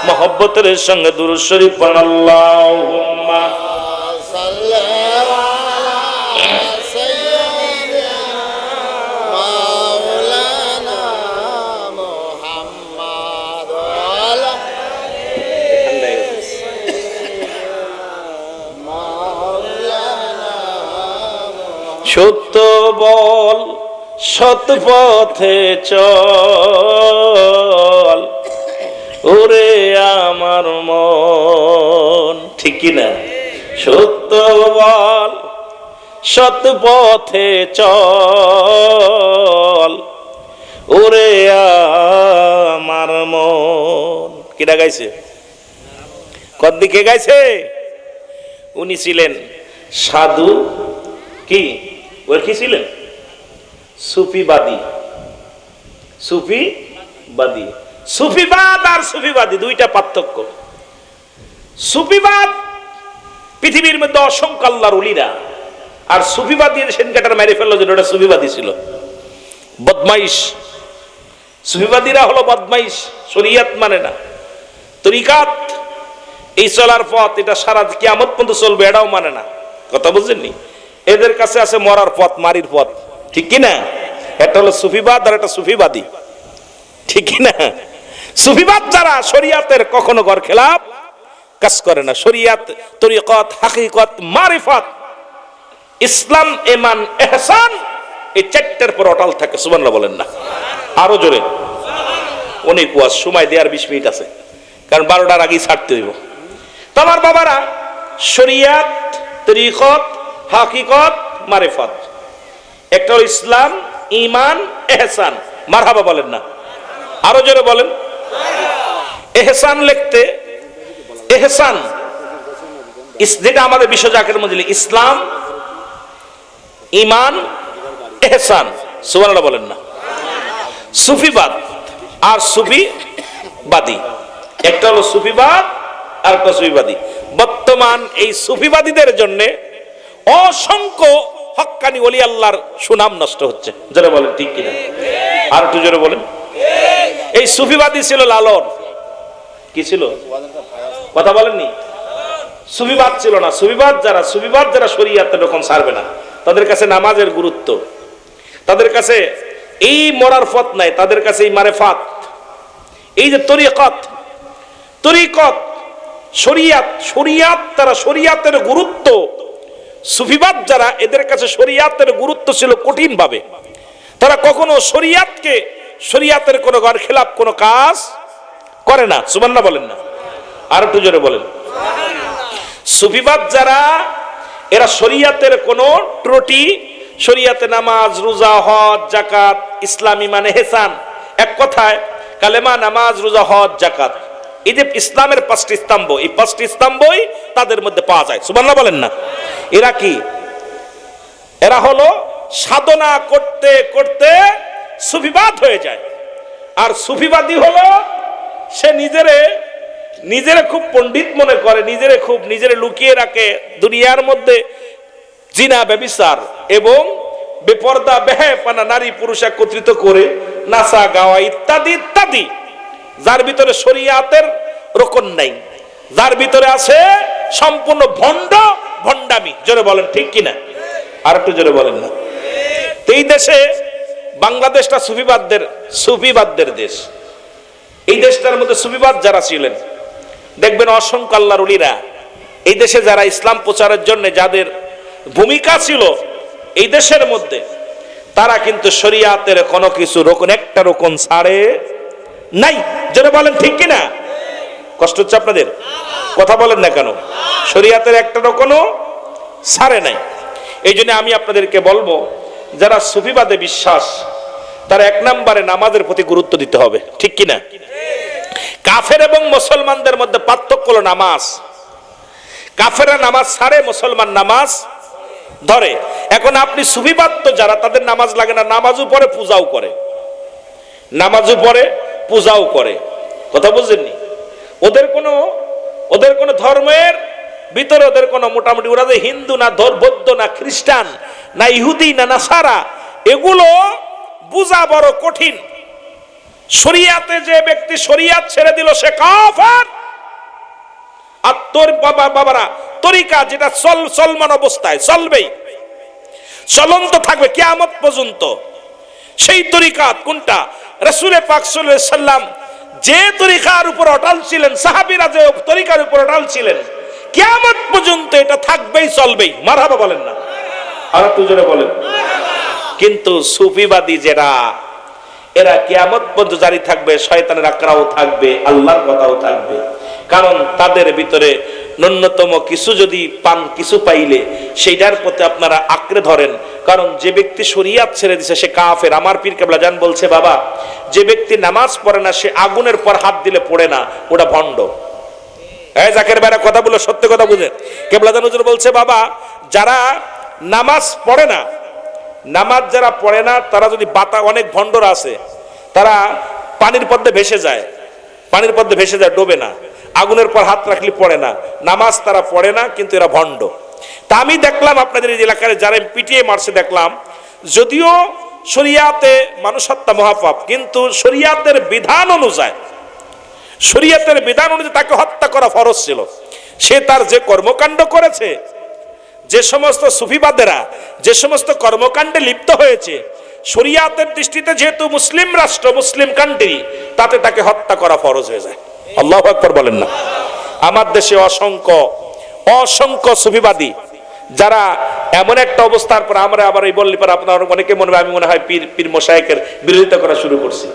Speaker 1: মহব্বতের সঙ্গে দুরূদ শরীফ পড়ুন। আল্লাহুম্মা সত্য বল সৎ পথে চল ওরে আমার মন, ঠিক কি না? সত্য বল সৎ পথে চল ওরে আমার মন। কিটা গাইছে? কত দিকে গাইছে? উনি ছিলেন সাধু, কি ওর কি ছিলেন? সুফিবাদী। সুফিবাদী, সুফিবাদ আর সুফিবাদী দুইটা পার্থক্য। সুফিবাদ পৃথিবীর মধ্যে অসংখ্য আল্লাহর ওলিরা, আর সুফিবাদী সেনকাটার মেরে ফেললো যে ওটা সুফিবাদী ছিল, বদমাইশ। সুফিবাদীরা হলো বদমাইশ, শরিয়ত মানে না, তরিকাত এই চলার পথ, এটা সারা কিয়ামত পর্যন্ত চলবে এটাও মানে না। কথা বুঝছেননি? এদের কাছে আছে মরার পথ, মারির পথ, ঠিক কি না? এটা হলো সুফিবাদ আর এটা সুফিবাদী, ঠিক কি না? সুফিবাদ যারা শরিয়াতের কখনো ঘর খেলাপ কাজ করে না। শরিয়াত, তরিকত, হাকিকত, মারিফত, ইসলাম, ঈমান, ইহসান এই চারটার পর অটল থাকে। সুবহানাল্লাহ বলেন না? আরো জোরে। অনেক ওয়াজ, সময় দেওয়ার 20 মিনিট আছে, কারণ 12টার আগেই ছাড়তে হইব। তো আমার বাবারা, শরিয়াত, তরিকত, হাকিকত, মারিফত, একটা হলো ইসলাম, ঈমান, ইহসান। মারহাবা বলেন না? আরো জোরে বলেন। ইহসান লিখতে, ইহসান যেটা আমাদের বিশ্ব জাকের মধ্যে ইসলাম, ঈমান, ইহসান। সুবহানাল্লাহ বলেন না? সুফিবাদ আর সুফিবাদী, একটা হলো সুফিবাদ আর একটা সুফিবাদী। বর্তমান এই সুফিবাদীদের জন্য অসংখ্য হক্কানি ওলি আল্লাহর সুনাম নষ্ট হচ্ছে। যারা বলেন ঠিক কিনা? আর একটু জোরে বলেন। এই সুফিবাদী ছিল লালন, কি ছিল? কথা বলেননি? সুফিবাদ ছিল না। সুফিবাদ যারা শরীয়তের রকম ছাড়বে না, তাদের কাছে নামাজের গুরুত্ব, তাদের কাছে এই মরার পথ নাই, তাদের কাছে এই মারেফাত, এই যে তরিকত, শরিয়াত, তারা শরিয়াতের গুরুত্ব, সুফিবাদ যারা, এদের কাছে শরিয়াতের গুরুত্ব ছিল কঠিন ভাবে। তারা কখনো শরিয়াতের কোনো ঘর খেলাপ কোনো কাজ করে না। সুবহানাল্লাহ বলেন না? আর একটু জোরে বলেন। সুফিবাদ যারা, এরা শরিয়াতের কোনো ত্রুটি, শরিয়াতে নামাজ, রোজা, হজ, যাকাত, ইসলাম, ঈমান, ইহসান, এক কথায় কালেমা, নামাজ, রোজা, হজ, যাকাত, এই যে ইসলামের 5টি স্তম্ভ, এই 5টি স্তম্ভই তাদের মধ্যে পাওয়া যায়। সুবহানাল্লাহ বলেন না? এরা কি? এরা হলো সাধনা করতে করতে সুফিবাদ হয়ে যায়। আর সুফিবাদী হলো সে নিজেরে খুব পণ্ডিত মনে করে, নিজেরে লুকিয়ে রাখে দুনিয়ার মধ্যে জিনা, ব্যভিচার এবং বেপর্দা, বেহায়াপনা, নারী পুরুষ একত্রিত করে নাচা গাওয়া ইত্যাদি ইত্যাদি। যার ভিতরে শরিয়াতের রকম নাই, যার ভিতরে আছে সম্পূর্ণ ভণ্ডামি। জোরে বলেন ঠিক কিনা? আর একটু জোরে বলেন না? এই দেশে, বাংলাদেশটা সুফিবাদদের দেশ। এই দেশটার মধ্যে সুফিবাদ যারা ছিলেন, দেখবেন অসংখ্য আল্লাহর ওলিরা এই দেশে যারা ইসলাম প্রচারের জন্য যাদের ভূমিকা ছিল এই দেশের মধ্যে, তারা কিন্তু শরিয়াতের কোনো কিছু একটা রকম ছাড়ে নাই। জোরে বলেন ঠিক কিনা? কষ্ট হচ্ছে আপনাদের? কথা বলেন না কেন? শরিয়াতের একটা কোনো ছাড়ে নাই। এই জন্য আমি আপনাদেরকে বলবো, যারা সুফিবাদে বিশ্বাস, তার এক নম্বরে নামাজের প্রতি গুরুত্ব দিতে হবে, ঠিক কিনা? কাফের এবং মুসলমানদের মধ্যে পার্থক্য হলো নামাজ। কাফেররা নামাজ ছাড়ে, মুসলমান নামাজ ধরে। এখন আপনি সুফিবাদ যারা, তাদের নামাজ লাগে না, নামাজও পড়ে পূজাও করে, নামাজও পড়ে পূজাও করে। কথা বুঝেননি? ওদের কোনো ধর্মের ভিতরে ওদের কোনো মোটামুটি, ওরা যে হিন্দু না বৌদ্ধ না খ্রিস্টান না ইহুদি না নাসারা, এগুলো বুঝা বড় কঠিন। শরিয়াতে যে ব্যক্তি শরিয়াত ছেড়ে দিল সে কাফের। আর তোর বাবারা তরিকা যেটা চলমান অবস্থায় চলবেই, চলন্ত থাকবে কিয়ামত পর্যন্ত, সেই তরিকা কোনটা? রাসূল পাক সাল্লাল্লাহু আলাইহি সাল্লাম যে তরিকার উপর অটল ছিলেন, সাহাবীরা যে তরিকার উপর অটল ছিলেন, কিয়ামত পর্যন্ত এটা থাকবেই, চলবেই। মারহাবা বলেন না? আর একটু জোরে বলেন। কিন্তু সুফিবাদী যারা, এরা কিয়ামত পর্যন্ত জারি থাকবে, শয়তানের আকড়াও থাকবে, আল্লাহর কথাও থাকবে। কারণ তাদের ভিতরে ন্যূনতম কিছু যদি পান, কিছু পাইলে সেইটার প্রতি আপনারা আঁকড়ে ধরেন। কারণ যে ব্যক্তি শরিয়াত ছেড়ে দিছে সে কাফের। আমার পীর কেবলা জান বলছে, বাবা যে ব্যক্তি নামাজ পড়ে না সে আগুনের পর হাত দিলে পড়ে না, ওটা ভণ্ড। এই জাকের বাইরে কথা বলে সত্য কথা বুঝে। কেবলা জান হুজুর বলছে, বাবা যারা নামাজ পড়ে না, নামাজ যারা পড়ে না, তারা যদি অনেক ভণ্ডরা আছে, তারা পানির পদ্মে ভেসে যায়, পানির পদ্মে ভেসে যায়, ডোবে না, আগুনের পর হাত রাখলে পড়ে না, নামাজ তারা পড়ে না, কিন্তু এরা ভণ্ড। তা আমি দেখলাম আপনাদের এই এলাকায় যারা পিটিয়ে মারছে, দেখলাম যদিও শরিয়াতে মানুষ হত্যা মহাপাপ, কিন্তু শরিয়াতের বিধান অনুযায়ী, শরিয়াতের বিধান অনুযায়ী তাকে হত্যা করা ফরজ ছিল। সে তার যে কর্মকাণ্ড করেছে, যে সমস্ত সুফিবাদেরা যে সমস্ত কর্মকাণ্ডে লিপ্ত হয়েছে, শরিয়াতের দৃষ্টিতে যেহেতু মুসলিম রাষ্ট্র, মুসলিম কান্ট্রি, তাতে তাকে হত্যা করা ফরজ হয়ে যায়। আল্লাহু আকবার বলেন না? আমার দেশে অসংখ্য সুফিবাদী যারা এমন একটা অবস্থার পর আমরা আবার এই বললি পর আপনার অনেকে মনে হয় আমি মনে হয় পীর মশায়েকের বিরোধিতা করা শুরু করছি।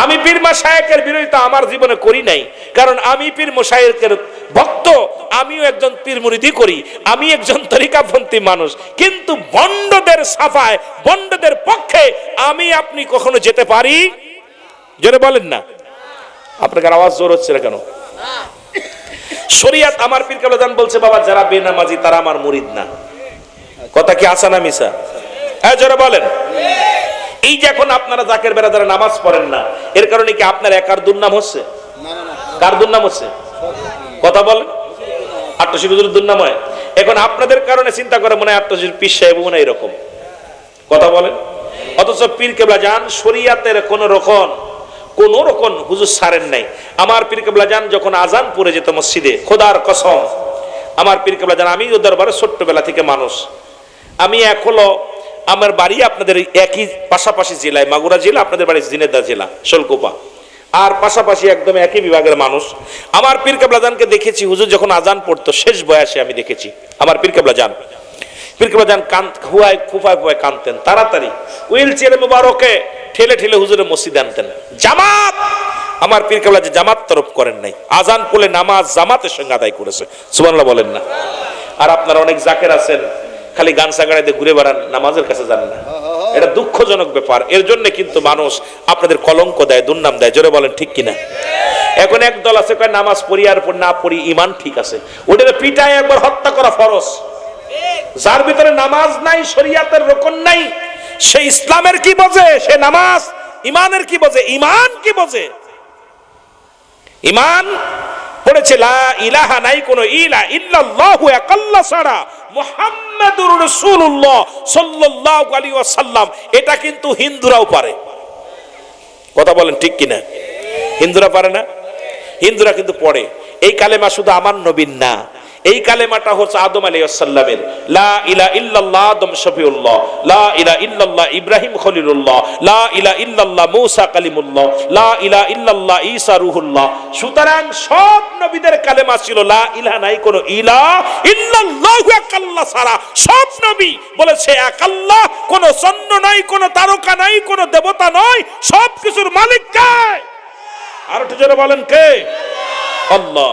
Speaker 1: আমি পীর মশায়েকের বিরোধিতা আমার জীবনে করি নাই, কারণ আমি পীর মশায়েকের ভক্ত, আমিও একজন পীর মুরিদি করি, আমি একজন তরিকাপন্থী মানুষ। কিন্তু বন্ডদের সাফায়, বন্ডদের পক্ষে আমি আপনি কখনো যেতে পারি? জোরে বলেন না। আপনার আওয়াজ জোর হচ্ছে না কেন? শরিয়াত আমার পীর কেবলা জান বলছে, বাবা যারা বেনামাজি তারা আমার মুরিদ না। কথা কি আসা না মিশা? হ্যাঁ জোরে বলেন। এই যে এখন আপনারা জাকের বেড়া যারা নামাজ পড়েন না, এর কারণে কি আপনার একার দুর্নাম হচ্ছে? কার দুর্নাম হচ্ছে? কথা বলেন। আট্টশির দুর্নাম হয়। এখন আপনাদের কারণে চিন্তা করে মনে হয় আট্টশির পীর সাহেব মনে হয় এরকম। কথা বলেন। অথচ পীর কেবলা জান শরিয়াতের কোন রকম হুজুর ছাড়েন নাই। আমার পীর কেবলা জান যখন আজান পড়ে যেত মসজিদে, খোদার কসম, আমার পীর কেবলা জান, আমি ওদের দরবারে ছোট্টবেলা থেকে মানুষ, আমি এখনো আমার বাড়ি আপনাদের একই পাশাপাশি জেলায়, মাগুরা জেলা, আপনাদের বাড়ি ঝিনাইদহ জেলা শোলকোপা, আর পাশাপাশি একদম একই বিভাগের মানুষ। আমার পীর কেবলা জানকে দেখেছি, হুজুর যখন আজান পড়তো শেষ বয়সে আমি দেখেছি আমার পীর কেবলা জান ফুফায় কাঁদতেন, তাড়াতাড়ি হুইল চেয়ারে মুবারকে ঠেলে ঠেলে হুজুরের মসজিদে আনতেন। জামাত, আমার পীর কেবলা যে জামাত তরফ করেন নাই, আজান পড়লে নামাজ জামাতের সঙ্গে আদায় করেছে। সুবহানাল্লাহ বলেন না? আর আপনারা অনেক জাকের আছেন, খালি গান সাগাড়াইতে ঘুরে বেড়ান, নামাজের কাছে যান না। এটা দুঃখজনক ব্যাপার। এর জন্য কিন্তু মানুষ আপনাদের কলঙ্ক দেয়, দুর্নাম দেয়। জোরে বলেন ঠিক কিনা? এখন এক দল আছে কয় নামাজ পড়ি আর না পড়ি ইমান ঠিক আছে, ওটা পিটায় একবার হত্যা করা ফরজ। যার ভিতরে নামাজ নাই, শরিয়াতের রকম নাই, সে ইসলামের কি বোঝে? সে নামাজ ইমানের কি বোঝে? ইমান কি বোঝে? ইমান পড়েছে লা ইলাহা, নাই কোনো ইলা ইল্লাল্লাহু এক আল্লাহ ছাড়া, মুহাম্মাদুর রাসূলুল্লাহ সাল্লাল্লাহু আলাইহি ওয়াসাল্লাম। এটা কিন্তু হিন্দুরাও পারে। কথা বলেন ঠিক কিনা? হিন্দুরা পারে না? হিন্দুরা কিন্তু পড়ে। এই কালেমা শুধু আমার নবীর না, এই কালেমাটা হচ্ছে আদম আলাইহিস সালামের। লা ইলাহা ইল্লাল্লাহ আদম শফিউল্লাহ, লা ইলাহা ইল্লাল্লাহ ইব্রাহিম খলিলুল্লাহ, লা ইলাহা ইল্লাল্লাহ মূসা কালিমুল্লাহ, লা ইলাহা ইল্লাল্লাহ ঈসা রূহুল্লাহ। সুতরাং সব নবীদের কালেমা ছিল লা ইলাহা, নাই কোনো ইলাহ ইল্লাল্লাহু এক আল্লাহ ছাড়া। সব নবী বলেছে এক আল্লাহ, কোনো চন্দ্র নাই, কোনো তারকা নাই, কোনো দেবতা নয়, সব কিছুর মালিক কে? আর একটু জোরে বলেন কে? আল্লাহ।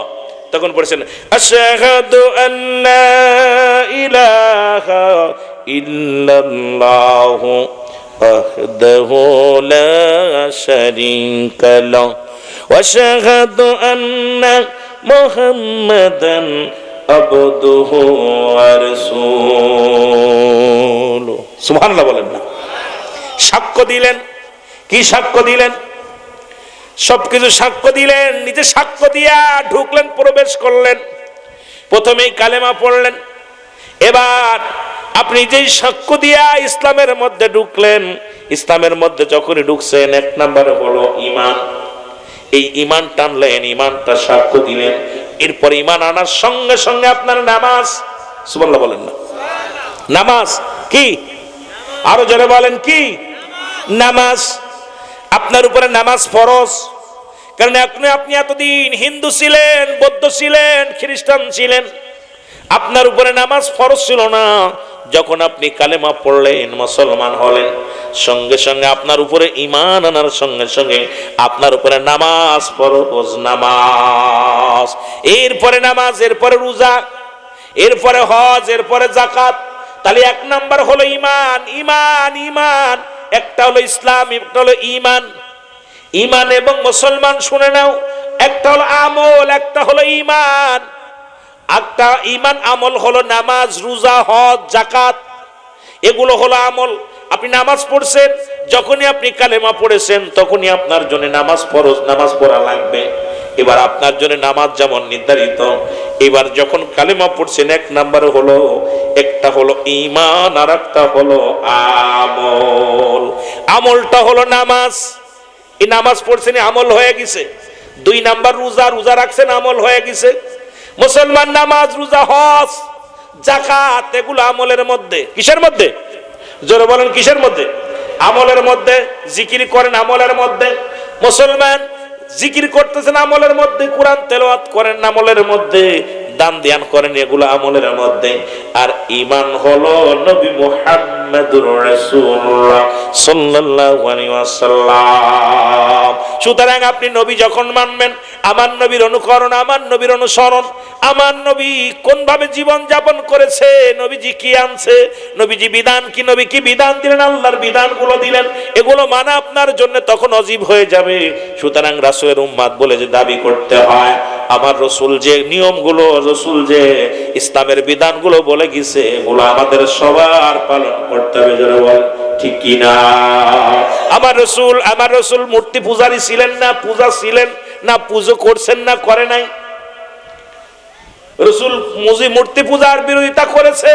Speaker 1: তখন পড়েছেন আশহাদু আল্লা ইলাহা ইল্লাল্লাহু وحده لا شريك له وأشهد أن محمدا عبده ورسوله সুবহানাল্লাহ বলেন না। সাক্ষ্য দিলেন, কি সাক্ষ্য দিলেন? সবকিছু সাক্ষ্য দিলেন, নিজে সাক্ষ্য দিয়া ঢুকলেন, প্রবেশ করলেন, প্রথমেই কালেমা পড়লেন। এবার আপনি যেই সাক্ষ্য দিয়া ইসলামের মধ্যে ঢুকলেন, ইসলামের মধ্যে যখনই ঢুকছেন, এক নম্বরে হলো ঈমান। এই ঈমান টানলেন, ঈমানটা সাক্ষ্য দিলেন। এরপর ঈমান আনার সঙ্গে সঙ্গে আপনার নামাজ, সুবহানাল্লাহ বলেন না। নামাজ কি? আরো জোরে বলেন কি? নামাজ। আপনার উপরে নামাজ ফরজ। কারণ আপনি এতদিন হিন্দু ছিলেন, বৌদ্ধ ছিলেন, খ্রিস্টান ছিলেন, আপনার উপরে নামাজ ফরজ ছিল না। যখন আপনি কালেমা পড়লেন, মুসলমান হলেন, সঙ্গে সঙ্গে আপনার উপরে ঈমান আনার সঙ্গে সঙ্গে আপনার উপরে নামাজ ফরজ। নামাজ, এরপরে নামাজ, এরপরে রোজা, এরপরে হজ, এরপরে যাকাত। তাহলে এক নাম্বার হলো ঈমান। ঈমান ঈমান একটা হলো ইসলাম, একটা হলো ঈমান। ঈমান এবং মুসলমান শুনে নাও, একটা হলো আমল, একটা হলো ঈমান। একটা ঈমান আমল হলো নামাজ, রোজা, হজ, যাকাত, এগুলো হলো আমল। আপনি নামাজ পড়ছেন, যখনই আপনি কালেমা পড়েছেন তখনই আপনার জন্য নামাজ ফরজ, নামাজ পড়া লাগবে। এবার আপনার জন্য নামাজ যেমন নির্ধারিত, এবার যখন কালেমা পড়ছেন এক নম্বরে হলো, একটা হলো ঈমান আর একটা হলো আমল। আমলটা হলো নামাজ, এই নামাজ পড়ছেন আমল হয়ে গেছে। দুই নাম্বার রোজা, রোজা রাখছেন আমল হয়ে গেছে। মুসলমান নামাজ, রোজা, হজ, যাকাত এগুলো আমলের মধ্যে। কিসের মধ্যে? জোরে বলেন কিসের মধ্যে? আমলের মধ্যে। জিকির করেন আমলের মধ্যে। মুসলমান জিকির করতেছেন আমলের মধ্যে, কোরআন তেলাওয়াত করেন আমলের মধ্যে, দান ধ্যান করেন, এগুলো আমলের মধ্যে। আর ঈমান হলো নবী মুহাম্মদুর রাসূলুল্লাহ সাল্লাল্লাহু আলাইহি ওয়াসাল্লাম। সুতরাং আপনি নবী যখন মানবেন, আমার নবীর অনুকরণ, আমার নবীর অনুসরণ, আমার নবী কোন ভাবে জীবন যাপন করেছে, নবীজি কি আনছে, নবীজি বিধান কি, নবী কি বিধান দিলেন, আল্লাহর বিধানগুলো দিলেন, এগুলো মানা আপনার জন্য তখন অজীব হয়ে যাবে। সুতরাং রাসূলের উম্মত বলে যে দাবি করতে হয়, আমার রসুল যে নিয়মগুলো, রসুল যে ইসলামের বিধানগুলো বলে গেছে, এগুলো আমাদের সবার পালন করতে হবে। যারা বল ঠিক কি না? আমার রসুল মূর্তি পূজারী ছিলেন না, পূজা ছিলেন না, পুজো করছেন না, করে নাই? রসুল মূর্তি পূজার বিরোধিতা করেছে,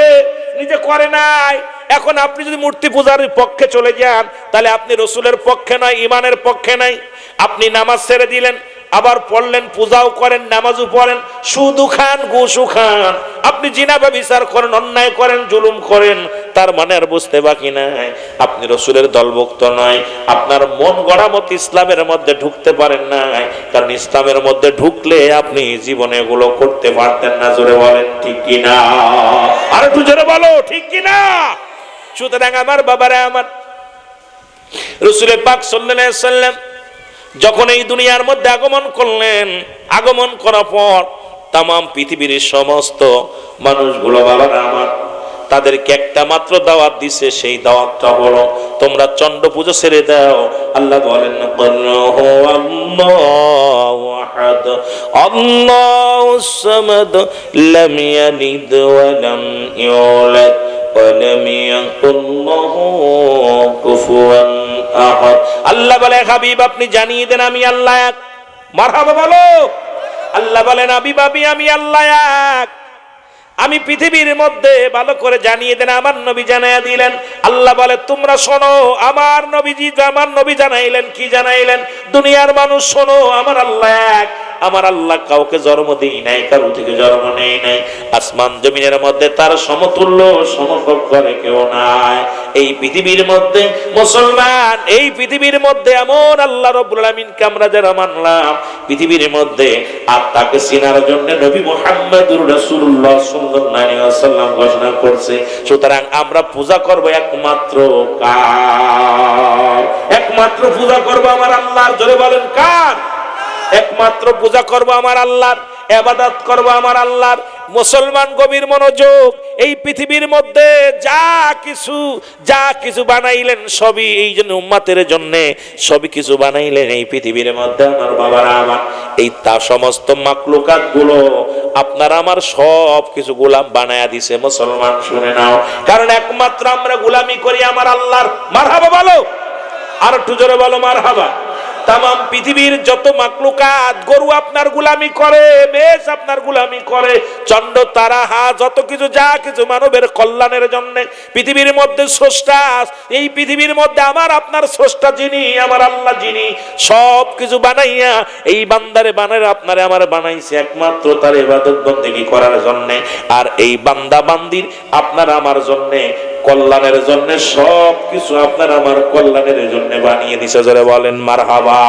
Speaker 1: নিজে করে নাই। এখন আপনি যদি মূর্তি পূজার পক্ষে চলে যান, তাহলে আপনি রসুলের পক্ষে নয়, ঈমানের পক্ষে নাই। আপনি নামাজ ছেড়ে দিলেন, আবার পড়লেন, পূজাও করেন, নামাজও পড়েন, সুদও খান, ঘুষও খান, আপনি জিনা ব্যভিচার করেন, অন্যায় করেন, জুলুম করেন, তার মানে আর বুঝতে বাকি নাই আপনি রসুলের দলভুক্ত নয়। আপনার মন গড়া মত ইসলামের মধ্যে ঢুকতে পারেন নাই, কারণ ইসলামের মধ্যে ঢুকলে আপনি জীবনে এগুলো করতে পারতেন না। জোরে বলেন ঠিক কিনা? আর একটু জোরে বলো ঠিক কিনা? সুতরাং আমার বাবারা, আমার রাসূল পাক সাল্লাল্লাহু আলাইহি ওয়াসাল্লাম যখন এই দুনিয়ার মধ্যে আগমন করলেন, আগমন করার পর তাম পৃথিবীর সমস্ত মানুষগুলো বাবারা আমার, তাদেরকে একটা মাত্র দাওয়াত দিছে। সেই দাওয়াতটা হলো তোমরা চন্ড পুজো ছেড়ে দাও। আল্লাহ বলেন আল্লাহু আহাদ আল্লাহুস সামাদ লাম ইয়ালিদ ওয়া লাম ইউলাদ ওয়া লাম ইয়াকুল লাহু কুফুয়ান আহাদ। আল্লাহ বলে হাবিব আপনি জানিয়ে দেন আমি আল্লাহ এক। মারহাবা বলো। আল্লাহ বলেন হাবিব আমি আল্লাহ এক। আমি পৃথিবীর মধ্যে ভালো করে জানিয়ে দেন। আমার নবী জানাইয়া দিলেন। আল্লাহ বলে তোমরা শোনো, আমার নবী জানাইলেন কি জানাইলেন? দুনিয়ার মানুষ শোনো, আমার আল্লাহ এক। আমার আল্লাহ কাউকে জন্ম দেই নাই, কারো থেকে জন্ম নেই নাই। আসমান জমিনের মধ্যে তার সমতুল্য সমকক্ষ কেউ নাই। এই পৃথিবীর মধ্যে মুসলমান, এই পৃথিবীর মধ্যে এমন আল্লাহ রাব্বুল আলামিনকে আমরা যারা মানলাম পৃথিবীর মধ্যে, আর তাকে চিনার জন্য নবী মুহাম্মদুর রাসূলুল্লাহ সাল্লাল্লাহু আলাইহি ওয়াসাল্লাম ঘোষণা করছে। সুতরাং আমরা পূজা করব একমাত্র কার? একমাত্র পূজা করব আমার আল্লাহর। জোরে বলেন কার? একমাত্র পূজা করব আমার আল্লাহর, ইবাদত করব আমার আল্লাহর, মুসলমান গভীর মনোযোগ। এই পৃথিবীর মধ্যে যা কিছু বানাইলেন সবই এই জন্য উম্মতের জন্য, সবই কিছু বানাইলেন এই পৃথিবীর মধ্যে আমার বাবারা আমার। এই তা সমস্ত মাখলুকাত গুলো আপনার আমার সব কিছু গোলাম বানায়া দিছে। মুসলমান শুনে নাও, কারণ একমাত্র আমরা গোলামি করি আমার আল্লাহর। মারহাবা বলো, আর একটু জোরে বলো মারহাবা। তাম পৃথিবীর যত মাকলুকাত, গরু আপনার গোলামি করে, মেষ আপনার গোলামি করে, চন্দ্র তারা যত কিছু যা কিছু মানবের কল্যাণের জন্য পৃথিবীর মধ্যে স্রষ্টা, এই পৃথিবীর মধ্যে আমার আপনার স্রষ্টা যিনি, আমার আল্লাহ যিনি, সব কিছু বানাইয়া এই বান্দারে বানায় আপনারে আমার বানাইছে একমাত্র তার ইবাদত বন্দেগী করার জন্য। আর এই বান্দা বান্দির আপনার আমার জন্য কল্যাণের জন্য, সব কিছু আপনার আমার কল্যাণের জন্য বানিয়ে দিছে। জোরে বলেন মারহাবা।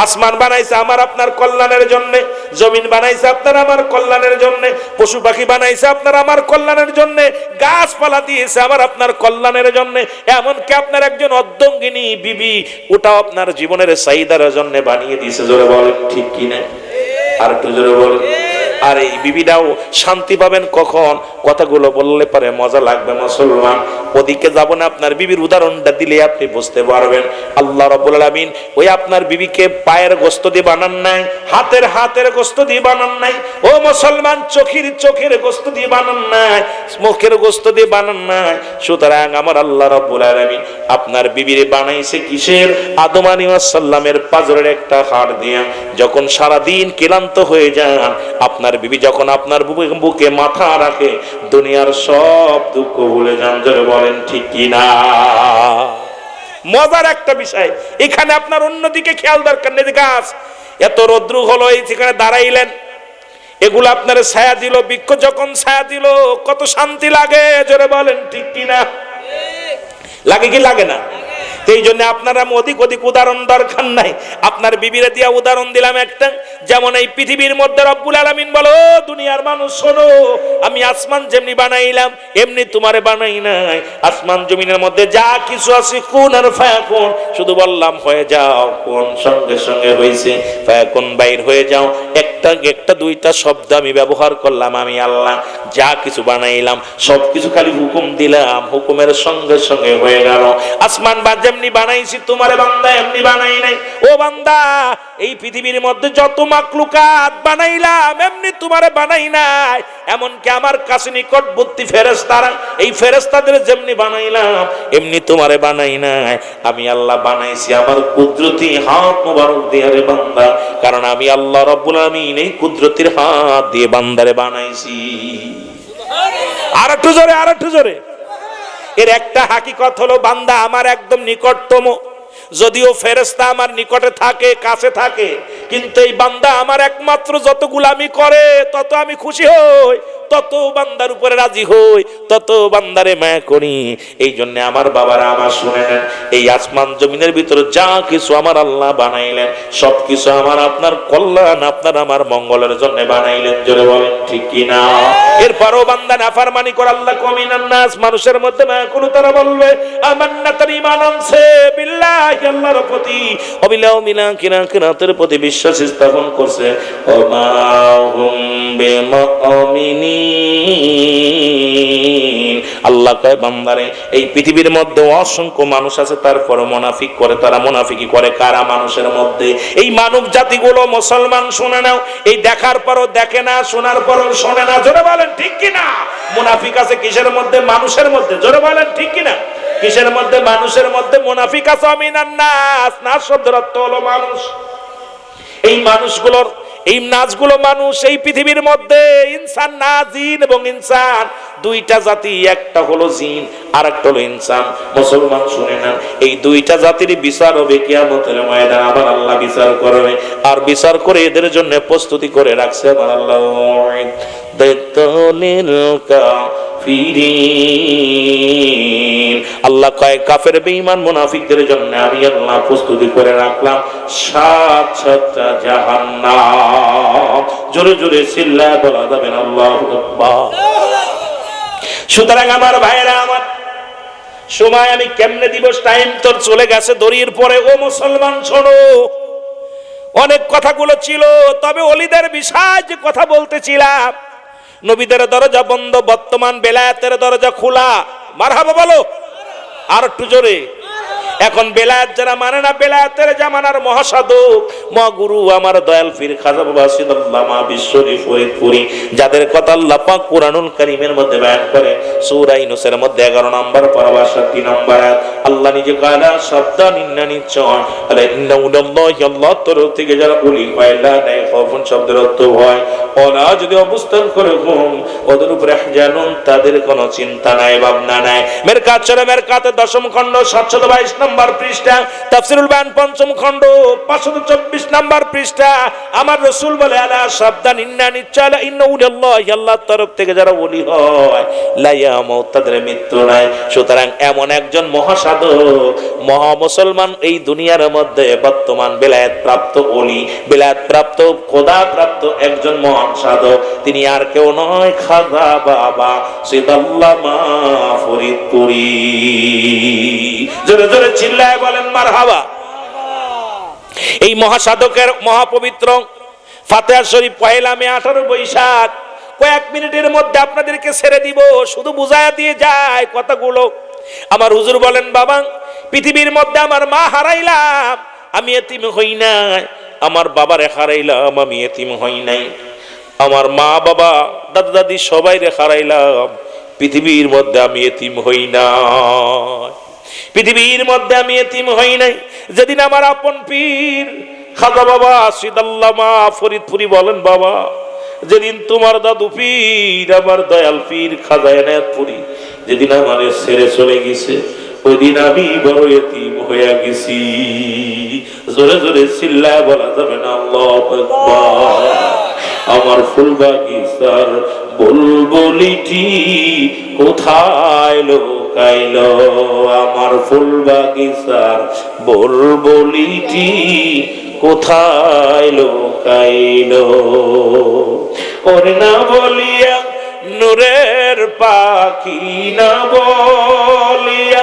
Speaker 1: আসমান বানাইছে আমার আপনার কল্যাণের জন্য, জমিন বানাইছে আপনার আমার কল্যাণের জন্য, পশু পাখি বানাইছে আপনার আমার কল্যাণের জন্য, গাছপালা দিয়েছে আমার আপনার কল্যাণের জন্য, এমনকি আপনার একজন অর্ধাঙ্গিনী বিবি, ওটাও আপনার জীবনের চাহিদার জন্য বানিয়ে দিয়েছে। জোরে বলেন ঠিক কিনা, আর একটু জোরে বলেন। আর এই বিবিটাও শান্তি পাবেন কখন, কথাগুলো বললে পারে মজা লাগবে মুসলমান। ওদিকে যাব না, আপনার বিবির উদাহরণটা দিলে আপনি বুঝতে পারবেন। আল্লাহ রাব্বুল আলামিন ওই আপনার বিবিকে পায়ের গোশত দিয়ে বানান নাই, হাতের গোশত দিয়ে বানান নাই, ও মুসলমান চোখের গোশত দিয়ে বানান নাই, মুখের গোশত দিয়ে বানান নাই। সুতরাং আমার আল্লাহ রাব্বুল আলামিন আপনার বিবিরে বানাইছে কিসের? আদম আলাইহিস সালামের পাজরের একটা হাড় দিয়ে। যখন সারা দিন ক্লান্ত হয়ে যান, আপনার বিবি যখন আপনার বুকে মাথা রাখে, দুনিয়ার সব দুঃখ ভুলে যান। জোরে বলেন ঠিক কিনা। মজার একটা বিষয় এখানে, আপনার অন্যদিকে খেয়াল দরকার নেই। গাছ এত রৌদ্র হলো, এই সেখানে দাঁড়াইলেন, এগুলো আপনার ছায়া দিল, বৃক্ষ যখন ছায়া দিল কত শান্তি লাগে। জোরে বলেন ঠিক কিনা। লাগে কি লাগে না? এই জন্য আপনারা অধিক উদাহরণ দরকার নাই, আপনার বিবিরা দিয়া উদাহরণ দিলাম একটা। যেমন এই পৃথিবীর মধ্যে রব্বুল আলামিন বলো, দুনিয়ার মানুষ শোনো, আমি আসমান যেমনি বানাইলাম এমনি তোমারে বানাই নাই। আসমান জমিনের মধ্যে যা কিছু আছে কুন আর ফায়াকুন, শুধু বললাম হয়ে যাও, কোন সঙ্গে সঙ্গে হয়েছে, ফায়াকুন বাইর হয়ে যাও। একটা দুইটা শব্দ আমি ব্যবহার করলাম, আমি আল্লাহ যা কিছু বানাইলাম সব কিছু খালি হুকুম দিলাম, হুকুমের সঙ্গে সঙ্গে হয়ে গেল। আসমান বা যেমনি বানাইছি তোমারে বান্দা এমনি বানাই নাই। ও বান্দা, এই পৃথিবীর মধ্যে যত মাকলুকাত বানাইলাম এমনি তোমারে বানাই নাই। এমনকি আমার কাছে নিকটবর্তী ফেরেশতারা, এই ফেরেশতাদের যেমনি বানাইলাম এমনি তোমারে বানাই নাই। আমি আল্লাহ বানাইছি আমার কুদরতি হাত মোবারক দিয়ে রে বান্দা, কারণ আমি আল্লাহ রাব্বুল আলামিন এই কুদরতির হাত দিয়ে বান্দারে বানাইছি। আর একটু জোরে। এর একটা হাকিকত হলো, বান্দা আমার একদম নিকটতম, যদিও ফেরেশতা আমার নিকটে থাকে, কাছে থাকে, কিন্তু এই বান্দা আমার একমাত্র যত গোলামি করে তত আমি খুশি হই, তত বান্দার উপরে রাজি হই, তত বান্দারে মায়া করি। এই জন্য আমার বাবারা আমার শুনে নেন, এই আসমান জমিনের ভিতরে যা কিছু আমার আল্লাহ বানাইলেন সব কিছু আমার আপনার কল্যাণ, আপনার আমার মঙ্গলের জন্য বানাইলেন। জোরে বলেন ঠিক কিনা। এরপরও বান্দা নাফরমানি করে আল্লাহ কমিনান নাস, মানুষের মধ্যে মায়া করে তারা বলবে আমান্না, তার ঈমান আনছে বিল্লাহি, আল্লাহর প্রতি, অবিলাও মিনা কিরাতের প্রতি বিশ্বাস স্থাপন করছে। ওমা হুম বিমুমিনিন, আল্লাহ কয় বান্দারে এই পৃথিবীর মধ্যে অসংখ্য মানুষ আছে, তারপরে মুনাফিক করে, তারা মুনাফিকি করে। কারা? মানুষের মধ্যে এই মানব জাতিগুলো। মুসলমান শুনে নাও, এই দেখার পরও দেখে না, শোনার পরও শোনে না। জোরে বলেন ঠিক কিনা। মুনাফিক আছে কিসের মধ্যে? মানুষের মধ্যে। জোরে বলেন ঠিক কিনা। কিসের মধ্যে? মানুষের মধ্যে মুনাফিক আছে। আমিনান নাস, নাস শব্দের অর্থ হলো মানুষ। এই মানুষগুলোর, এই নাচগুলো মানুষ এই পৃথিবীর মধ্যে ইনসান না, জিন এবং ইনসান দুইটা জাতি, একটা হলো জিন আর একটা হলো ইনসান। মুসলমান শুনে না, এই দুইটা জাতির বিচার হবে কিয়ামতের ময়দানে। আমার আল্লাহ বিচার করবে, আর বিচার করে এদের জন্য প্রস্তুতি করে রাখছে আমার আল্লাহ। আল্লাহ কয় কাফের বেঈমান মুনাফিকদের জন্য আমি আল্লাহ প্রস্তুতি করে রাখলাম ৭টা জাহান্নাম। জোরে জোরে চিল্লায় বলা যাবে না আল্লাহু আকবার। সুতরাং আমার ভাইরা আমার, সময় আমি কেমনে দিব, টাইম তোর চলে গেছে দড়ির পরে। ও মুসলমান শোনো, অনেক কথাগুলো ছিল, তবে ওলিদের বিষয় যে কথা বলতেছিলাম, নবীদের দরজা বন্ধ, বর্তমান বেলায়েতের দরজা খোলা। মারহাবা বলো আর একটু জোরে। এখন বেলায়েত যারা মানে না, বেলায়েতের জামানার মহাসাধক মহাগুরু আমার দয়াল পীর খাজা বাবা সিদ্দাল্লামা বিশ্বরী ফরিদপুরি, যাদের কথা আল্লাহ পাক কুরআনুল কারীমের মধ্যে বয়ান করে সূরা ইউনূসের মধ্যে 11 নম্বর পারা 7 নম্বর আয়াত, আল্লাহ নিজে কালা শব্দান ইন্নানি চয় আলা ইন্নাউল্লাহি, আল্লাহ তরফ থেকে যারা ওলি হয় লা নাই খাউফুন শব্দের অর্থ হয় ওরা যদি অবস্থান করে ঘুম ওদের উপরে জানুন, তাদের কোনো চিন্তা নাই ভাবনা নাই। মেরকাত চলে মেরকাতের 10ম খণ্ড 722 নম্বর পৃষ্ঠা, তাফসীরুল বায়ান 5ম খণ্ড 524 নম্বর পৃষ্ঠা, আমার রাসূল বলে আলা সাবধান ইন্নানি চালা ইন্নাউল্লাহি, আল্লাহর তরফ থেকে যারা ওলি হয় লা ইয়ামুত, তাদের মৃত্যু নাই। সুতরাং এমন একজন মহাসাধক মহা মুসলমান এই দুনিয়ার মধ্যে বর্তমান বেলায়েত প্রাপ্ত ওলি, বেলায়েত প্রাপ্ত খোদা প্রাপ্ত একজন মহান সাধক, তিনি আর কেউ নয় খাজা বাবা সিদ্দাল্লামা ফরিদপুরি। জোরে জোরে চিল্লায় বলেন মারহাবা। এই মহাসাধকের মহাপবিত্র ফাতিহা শরীফ পহেলা মে 18 বৈশাখ কয়েক মিনিটের মধ্যে আপনাদেরকে ছেড়ে দিব, শুধু বুঝায়া দিয়ে যায় কথাগুলো। আমার হুজুর বলেন বাবা, পৃথিবীর মধ্যে আমার মা হারাইলাম, আমি এতিম হই নাই, আমার বাবারে হারাইলাম, আমি এতিম হই নাই, আমার মা বাবা দাদা দাদি সবাই রে হারাইলাম, পৃথিবীর মধ্যে আমি এতিম হই নাই, পৃথিবীর মধ্যে আমি এতিম হই নাই। যেদিন আমার আপন পীর খাজা বাবা সিদ্দাল্লামা ফরিদপুরি বলেন বাবা, যেদিন তোমার দাদু পীর আমার দয়াল পীর খাজা এনায়েতপুরি যেদিন আমারে ছেড়ে চলে গেছে, ওই দিন আমি বড় এতিম হয়ে গেছি। জোরে জোরে চিল্লায় বলা যাবে না আল্লাহু আকবার। আমার ফুল বাগিচার বুলবুলিটি কোথায় লুকাইল, আমার ফুল বাগিচার বুলবুলিটি কোথায় লুকাইল, ওরে না বলিয়া নূরের পাখি, না বলিয়া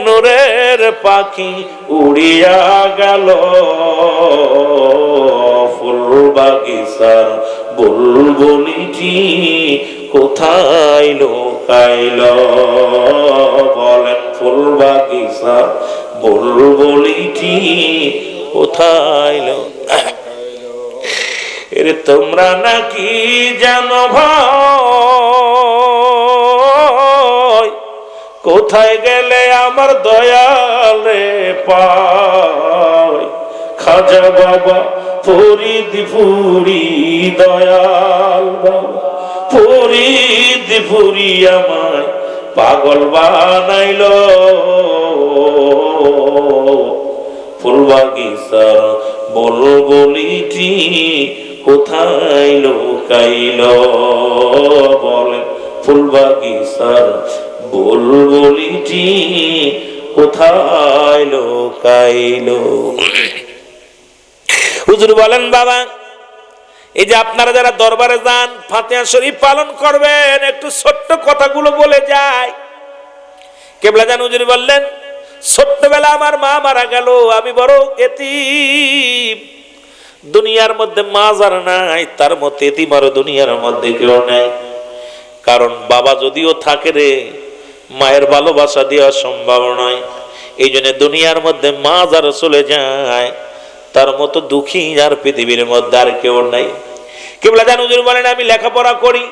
Speaker 1: নূরের পাখি উড়িয়া গেল, ফুল বাগিচার বুলবুলিটি কোথায় লুকাইল, বলেন ফুল বাগিচার বুলবুলিটি কোথায় লুকাইল। এরে তোমরা নাকি জানো ভাই, কোথায় গেলে আমার দয়াল রে পায়, খাজা বাবা ফরিদপুরি দয়াল বাবা ফরিদপুরি আমায় পাগল বানাইল, ফুল বাগিচার বুলবুলিটি কোথায় লুকাইল, বলেন ফুল বাগিচার বুলবুলিটি কোথায় লুকাইল। হুজুর বলেন বাবা, এই যে আপনারা যারা দরবারে যান ফাতিহা শরীফ পালন করবেন, একটু ছোট্ট কথাগুলো বলে যায়। কেবলা জান হুজুর বললেন, ছোট্টবেলা আমার মা মারা গেল, আমি বড় এতিম, দুনিয়ার মধ্যে মা যার নাই তার মধ্যে এতিম আর দুনিয়ার মধ্যে কেউ নাই। কারণ বাবা যদিও থাকে রে, মায়ের ভালোবাসা দেওয়া সম্ভব নয়। এই জন্য দুনিয়ার মধ্যে মা যার চলে যায় তার মতো দুঃখী আর পৃথিবীর মধ্যে আর কেউ নাই। কেবলা জান হুজুর বলেন, আমি লেখাপড়া করি,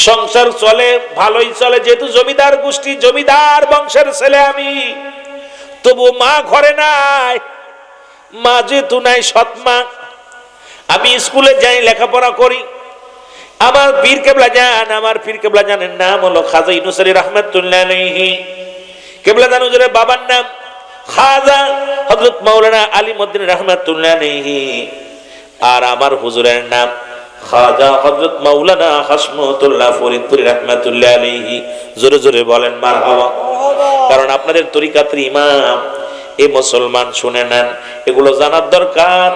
Speaker 1: সংসার চলে, ভালোই চলে, যেহেতু জমিদার গোষ্ঠী, জমিদার বংশের ছেলে আমি, তবু মা ঘরে নাই, মা যেহেতু নাই, সৎ মা। আমি স্কুলে যাই, লেখাপড়া করি। আমার পীর কেবলা জান, আমার পীর কেবলা জানের নাম হলো খাজা ইউনূস রাহমাতুল্লাহ আলাইহি। কেবলা জান হুজুরের বাবার নাম খাজা হযরত মাওলানা আলিমউদ্দিন রাহমাতুল্লাহ আলাইহি, আর আমার হুজুরের নাম খাজা হযরত মাওলানা হাশমতুল্লাহ ফরিদপুরি রাহমাতুল্লাহ আলাইহি। জোরে জোরে বলেন মারহাবা। কারণ আপনাদের তরিকাতের ইমাম এই মুসলমান, শুনে নেন, এগুলো জানার দরকার।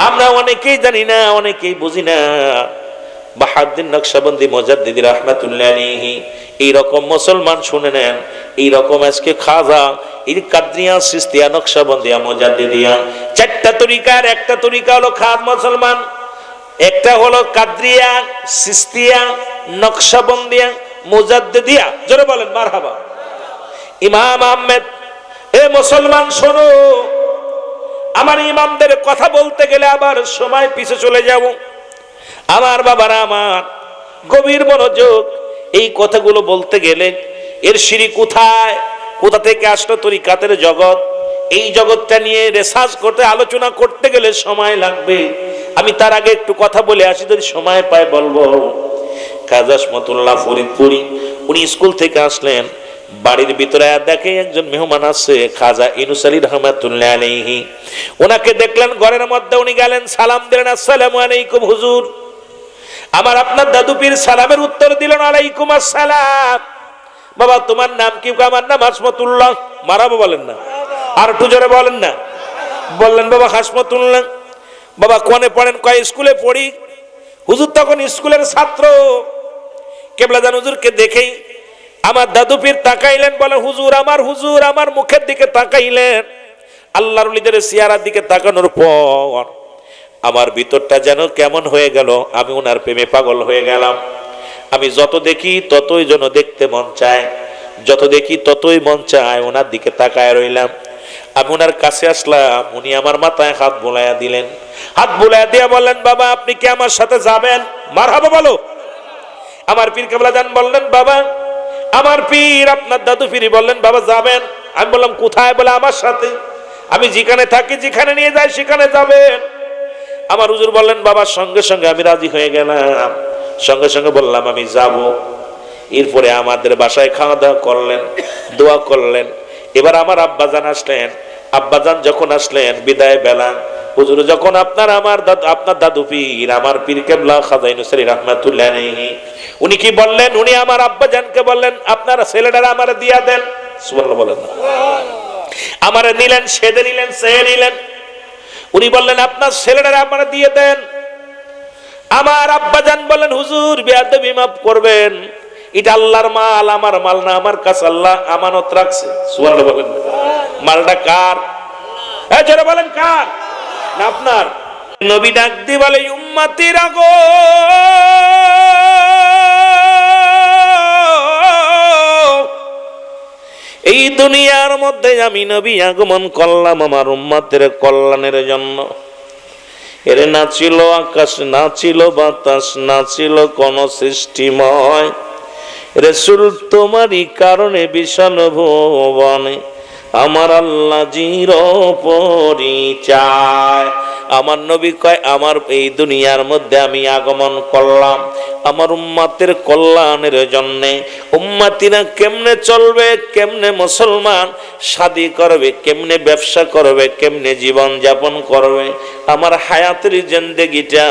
Speaker 1: আমরা অনেকেই জানি না, অনেকেই বুঝি না। বাহাউদ্দিন নকশবন্দি মুজাদ্দিদি রাহমাতুল্লাহ আলাইহি এইরকম মুসলমান শুনে নেন, এইরকম আজকে খাজা, এই কাদরিয়া, সিস্তিয়া, নকশবন্দিয়া, মুজাদ্দিদিয়া, চারটা তরিকার একটা তরিকা হলো খাদ মুসলমান। একটা হলো কাদরিয়া, সিস্তিয়া, নকশবন্দিয়া, মুজাদ্দিদিয়া। জোরে বলেন মারহাবা। ইমাম আহমেদ, এ মুসলমান শোনো, আমার ইমামদের কথা বলতে গেলে আবার সময় পিছে চলে যাব। আমার বাবারা, আমার গভীর মনোযোগ, এই কথাগুলো বলতে গেলে এর সিঁড়ি কোথায়, কোথা থেকে আসলো তরিকাতের জগৎ, এই জগৎটা নিয়ে রিসার্চ করতে, আলোচনা করতে গেলে সময় লাগবে। আমি তার আগে একটু কথা বলে আসি, যদি সময় পায় বলবো। খাজা আসমতুল্লাহ ফরিদপুরি, উনি স্কুল থেকে আসলেন, বাড়ির ভিতরে দেখে একজন মেহমান আছে, খাজা ইউনুস আলী রহমাতুল্লাহ আলাইহি। ওনাকে দেখলেন ঘরের মধ্যে, উনি গেলেন, সালাম দিলেন, আসসালামু আলাইকুম হুজুর। আমার আপনার দাদু পীর সালামের উত্তর দিলেন, আলাইকুম আসসালাম। বাবা তোমার নাম কি? আমার নাম হাসমতুল্লাহ। মারাবো বলেন না, আর একটু জোরে বলেন না। বললেন বাবা হাসমতুল্লাহ। বাবা কোনে পড়েন? কয় স্কুলে পড়ি। হুজুর তখন স্কুলের ছাত্র। কেবলাদান হুজুরকে দেখেই আমার দাদু পীর তাকাইলেন, বলে হুজুর আমার মুখের দিকে তাকাইলেন। আল্লাহর ওলিদের চেহারার দিকে তাকানোর পর আমার ভিতরটা যেন কেমন হয়ে গেল, আমি ওনার প্রেমে পাগল হয়ে গেলাম। আমি যত দেখি ততই যেন দেখতে মন চায়, যত দেখি ততই মন চায়, ওনার দিকে তাকায় রইলাম। আমি ওনার কাছে আসলাম, উনি আমার মাথায় হাত বোলাইয়া দিলেন। হাত বোলাইয়া দিয়া বললেন, বাবা আপনি কি আমার সাথে যাবেন? মারহাবা বলো। আমার পীর কেবলাদান বললেন, বাবা আমার পীর আপনার দাদু পীরি বললেন, বাবা যাবেন। আমি বললাম কোথায়? বলে আমার সাথে, আমি যেখানে থাকি, যেখানে নিয়ে যাই সেখানে যাবেন। আমার হুজুর বললেন, বাবার সঙ্গে সঙ্গে আমি রাজি হয়ে গেলাম, সঙ্গে সঙ্গে বললাম আমি যাব। এরপরে আমাদের বাসায় খাওয়া দাওয়া করলেন, দোয়া করলেন। এবার আমার আব্বাজান আসলেন। আব্বাজান যখন আসলেন বিদায় বেলা, হুজুর যখন আপনার দাদু পীর, আমার পীর কেবলা খাজা ইউনুস আলী রাহমাতুল্লাহ আলাইহি, উনি কি বললেন? উনি আমার আব্বাজানকে বললেন, আপনার ছেলেটারা আমারে দিয়া দেন। সুবহানাল্লাহ বলেন না। আমারে নিলেন, সেদে নিলেন, চেয়ে নিলেন। উনি বললেন, আপনার ছেলেটারা আমারে দিয়ে দেন। আমার আব্বাজান বললেন, হুজুর বেয়াদবি মাফ করবেন, এটা আল্লাহর মাল, আমার মাল না, আমার কাছে আল্লাহ আমানত রাখছে। সুবহানাল্লাহ বলেন। মালটা কার? হ্যাঁ জোরে বলেন, কার? না আপনার। নবী ডাক দিয়ে বলে, উম্মতিরা গো, এই দুনিয়ার মধ্যে আমি নবী আগমন করলাম আমার উম্মতের কল্যাণের জন্য। এর না ছিল আকাশ, না ছিল বাতাস, না ছিল কোন সৃষ্টিময়, রাসূল তোমারই কারণে বিশাল ভুবনে আমার আল্লাহ জির পরিচয়। আমার নবী কয়, আমার এই দুনিয়ার মধ্যে আমি আগমন করলাম আমার উম্মতের কল্যাণের জন্য। উম্মতিরা কেমনে চলবে, কেমনে মুসলমান শাদী করবে, কেমনে ব্যবসা করবে, কেমনে জীবন যাপন করবে, আমার হায়াতের জিন্দেগিটা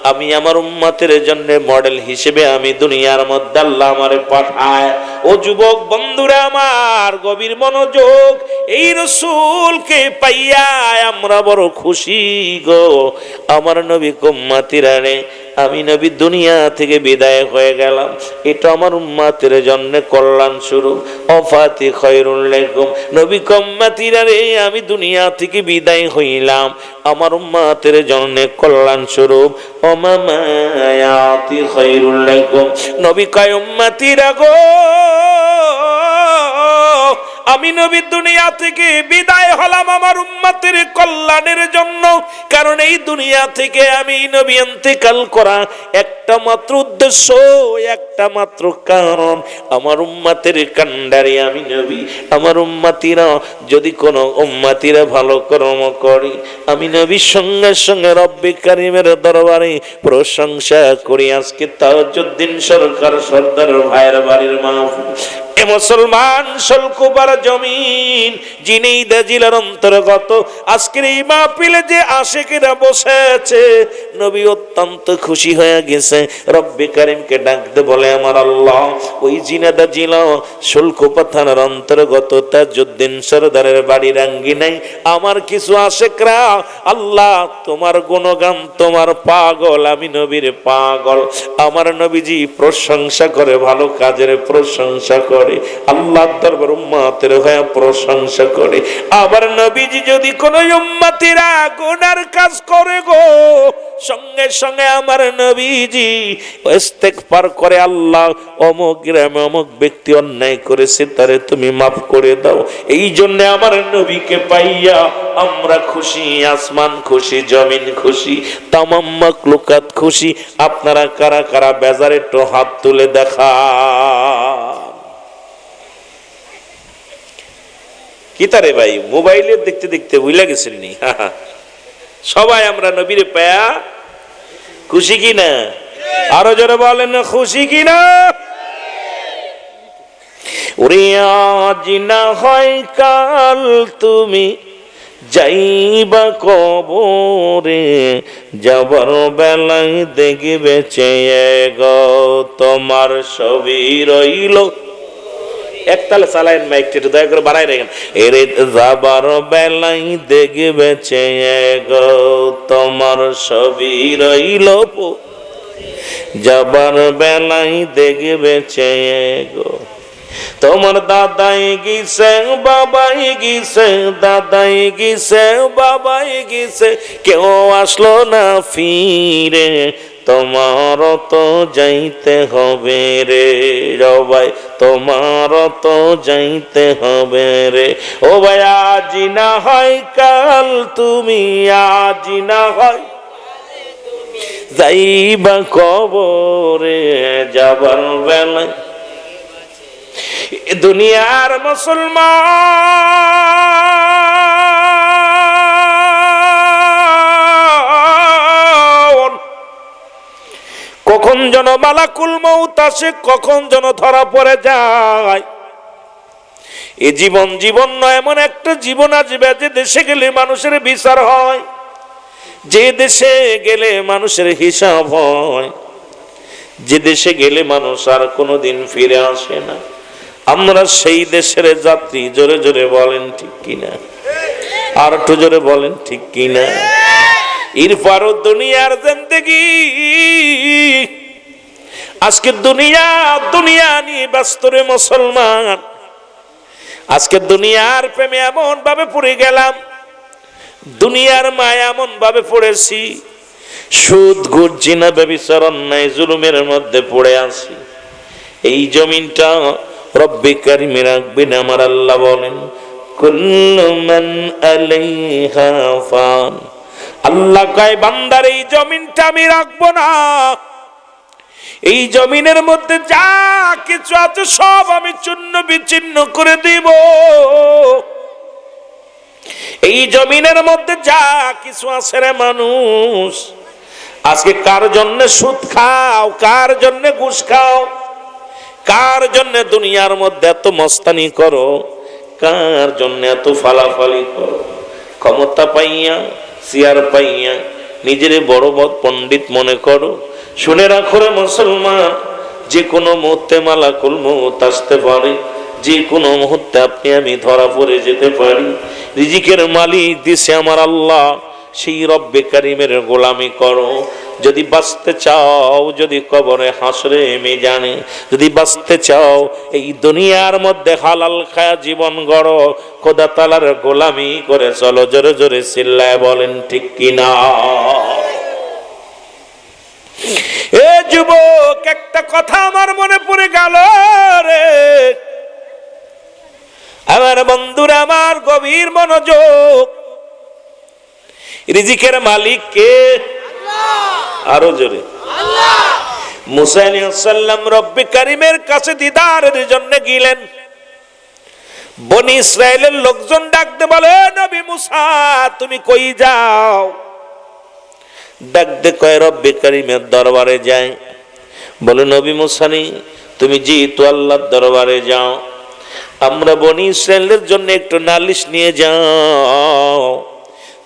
Speaker 1: আমি আমার উম্মতের জন্য মডেল হিসেবে আমি দুনিয়ার মধ্যে আল্লাহ আমারে পাঠায়। ও যুবক বন্ধুরা আমার, গভীর মনোযোগ, এই রাসূলকে পাইয়া আমরা বড় খুশি গো। আমার নবী উম্মতিরা রে, আমি নবী দুনিয়া থেকে বিদায় হয়ে গেলাম, এটা আমার উম্মতের জন্য কল্যাণ স্বরূপ। ওয়াফাতি খায়রুল লাকুম, নবী উম্মতিরা রে, আমি দুনিয়া থেকে বিদায় হইলাম, আমার উম্মতের জন্য কল্যাণ স্বরূপ। ওমামায়াতি খায়রুল লাকুম, নবী কয় উম্মতিরা গো, আমি নবী দুনিয়া থেকে বিদায় হলাম আমার উম্মতের কল্যাণের জন্য। কারণ এই দুনিয়া থেকে আমি নবী ইন্তেকাল করা একটা মাত্র উদ্দেশ্য, একটা মাত্র কারণ, আমার উম্মতের কান্ডারে আমি নবী, আমার উম্মতিরা যদি কোনো উম্মতিরা ভালো কর্ম করি, আমি নবীর সঙ্গে সঙ্গে রব্বে কারিমের দরবারে প্রশংসা করি। আজকে তাজউদ্দিন সরকার সর্দার ভাইয়ের বাড়ির মাহফিল, এ মুসলমান শোলকুপার জমিন জিনেইদা জেলার অন্তর্গত আজকের এই মাহফিলে যে আশিকেরা বসেছে, নবী অত্যন্ত খুশি হয়ে গেছে। গেছে, রব্বে কারিমকে ডাকতে বলে আমার আল্লাহ ওই জিনাদা জিলা শুল্কপা থানার অন্তর্গত তাজউদ্দিন সরদারের বাড়ির আঙ্গিনায় আমার কিছু আশেকরা আল্লাহ তোমার গুণগান, তোমার পাগল, আমি নবীর পাগল। আমার নবীজি প্রশংসা করে, ভালো কাজের প্রশংসা করে, আল্লাহর দরবার উম্মতের হয়ে প্রশংসা করে। আবার নবীজি যদি কোন উম্মতিরা গুনার কাজ করে গো, সঙ্গে সঙ্গে আমার নবীজি ইস্তেগফার করে, আল্লাহ অমুক গ্রামে অমুক ব্যক্তি অন্যায় করেছে, তারে তুমি মাফ করে দাও। এই জন্য আমার নবীকে পাইয়া আমরা খুশি, আসমান খুশি, জমিন খুশি, তামাম মাখলুকাত খুশি। আপনারা কারা কারা বেজার একটু হাত তুলে দেখা। কি তারে ভাই মোবাইলে দেখতে দেখতে ভুলে গেছেন নি? সবাই আমরা নবীরে পায়া খুশি কিনা? আরো জোরে বলেন না খুশি কিনা? ওরে আজ না হয় কাল তুমি যাইবা কবরে, যাবার বেলায় দেখবে চেয়ে গো তোমার ছবি রইল। একতালে চালায়েন মাইকটা একটু দয়া করে বাড়াই রাখেন। এরে যাবার বেলায় দেখবে চেয়ে গো তোমার ছবি রইল, যাবার বেলায় দেখবে চেয়ে গো তোমার দাদাই গিয়েছে, বাবাই গিয়েছে, দাদাই গিয়েছে, বাবাই গিয়েছে, কেউ আসলো না ফিরে, তোমার তো যাইতে হবে রে সবাই, তোমার তো যাইতে হবে রে। ও ভাই আজ না হয় কাল তুমি, আজ না হয় যাইবা কবরে, যাবার বেলায় দুনিয়ার মুসলমান কখন যেন মালাকুল মউত আসে, কখন যেন ধরা পড়ে যায়। এ জীবন জীবন নয়, এমন একটা জীবন আসবে যে দেশে গেলে মানুষের বিচার হয়, যে দেশে গেলে মানুষের হিসাব হয়, যে দেশে গেলে মানুষ আর কোনোদিন ফিরে আসে না। আমরা সেই দেশের যাত্রী। জোরে জোরে বলেন ঠিক কিনা? আর একটু জোরে বলেন ঠিক কিনা? ইরফার দুনিয়ার জিন্দেগি, আজকে দুনিয়া দুনিয়া নিয়ে ব্যস্ত রে মুসলমান। আজকে দুনিয়ার প্রেমে এমন ভাবে পড়ে গেলাম, দুনিয়ার মায়া এমন ভাবে পড়েছি, সুদ ঘুষ জিনা ব্যভিচার অন্যায় জুলুমের মধ্যে পড়ে আছি। এই জমিনটা রব্বে কারিম রাখবেন। আমার আল্লাহ বলেন কুল্লু মান আলাইহা ফান, আল্লাহ কয় বান্দার এই জমিনটা আমি রাখবো না, এই জমিনের মধ্যে যা কিছু আছে সব আমি চূর্ণ বিচ্ছিন্ন করে দিব। এই জমিনের মধ্যে যা কিছু আছে রে মানুষ, আজকে কার জন্য সুদ খাও, কার জন্য ঘুষ খাও, কার জন্য দুনিয়ার মধ্যে এত মস্তানি করো, কার জন্য এত ফালাফালি করো, ক্ষমতা পাইয়া চেয়ার পাইয়া নিজের বড় বড় পণ্ডিত মনে করো। শুনে রাখো রে মুসলমান, যে কোনো মুহূর্তে মালাকুল মউত আসতে পারে, যে কোনো মুহূর্তে আপনি আমি ধরা পড়ে যেতে পারি। রিজিকের মালিক দিছে আমার আল্লাহ, সেই রব্বে কারিমের গোলামি করো। যদি বাঁচতে চাও, যদি কবরে হাসরে মিজানে যদি বাঁচতে চাও, এই দুনিয়ার মধ্যে হালাল খায়া জীবন গড়ো, খোদা তাআলার গোলামি করে চলো। জোরে জোরে চিল্লায় বলেন ঠিক কিনা? এ যুবক, একটা কথা আমার মনে পড়ে গেল রে আমার বন্ধুরা, আমার গভীর মনোযোগ। রিজিকের মালিক কে? আরো জোরে আল্লাহ। মুসা আলাইহিস সালাম রব্বে কারিমের কাছে দিদারের জন্য গেলেন। বনি ইসরাইলের লোকজন ডাকতে বলে, নবী মুসা তুমি কই যাও? ডাকতে কয় রব্বে কারিমের দরবারে যাই। বলে নবী মুসা তুমি যেহেতু আল্লাহর দরবারে যাও, আমরা বনি ইসরাইলের জন্য একটু নালিশ নিয়ে যাও।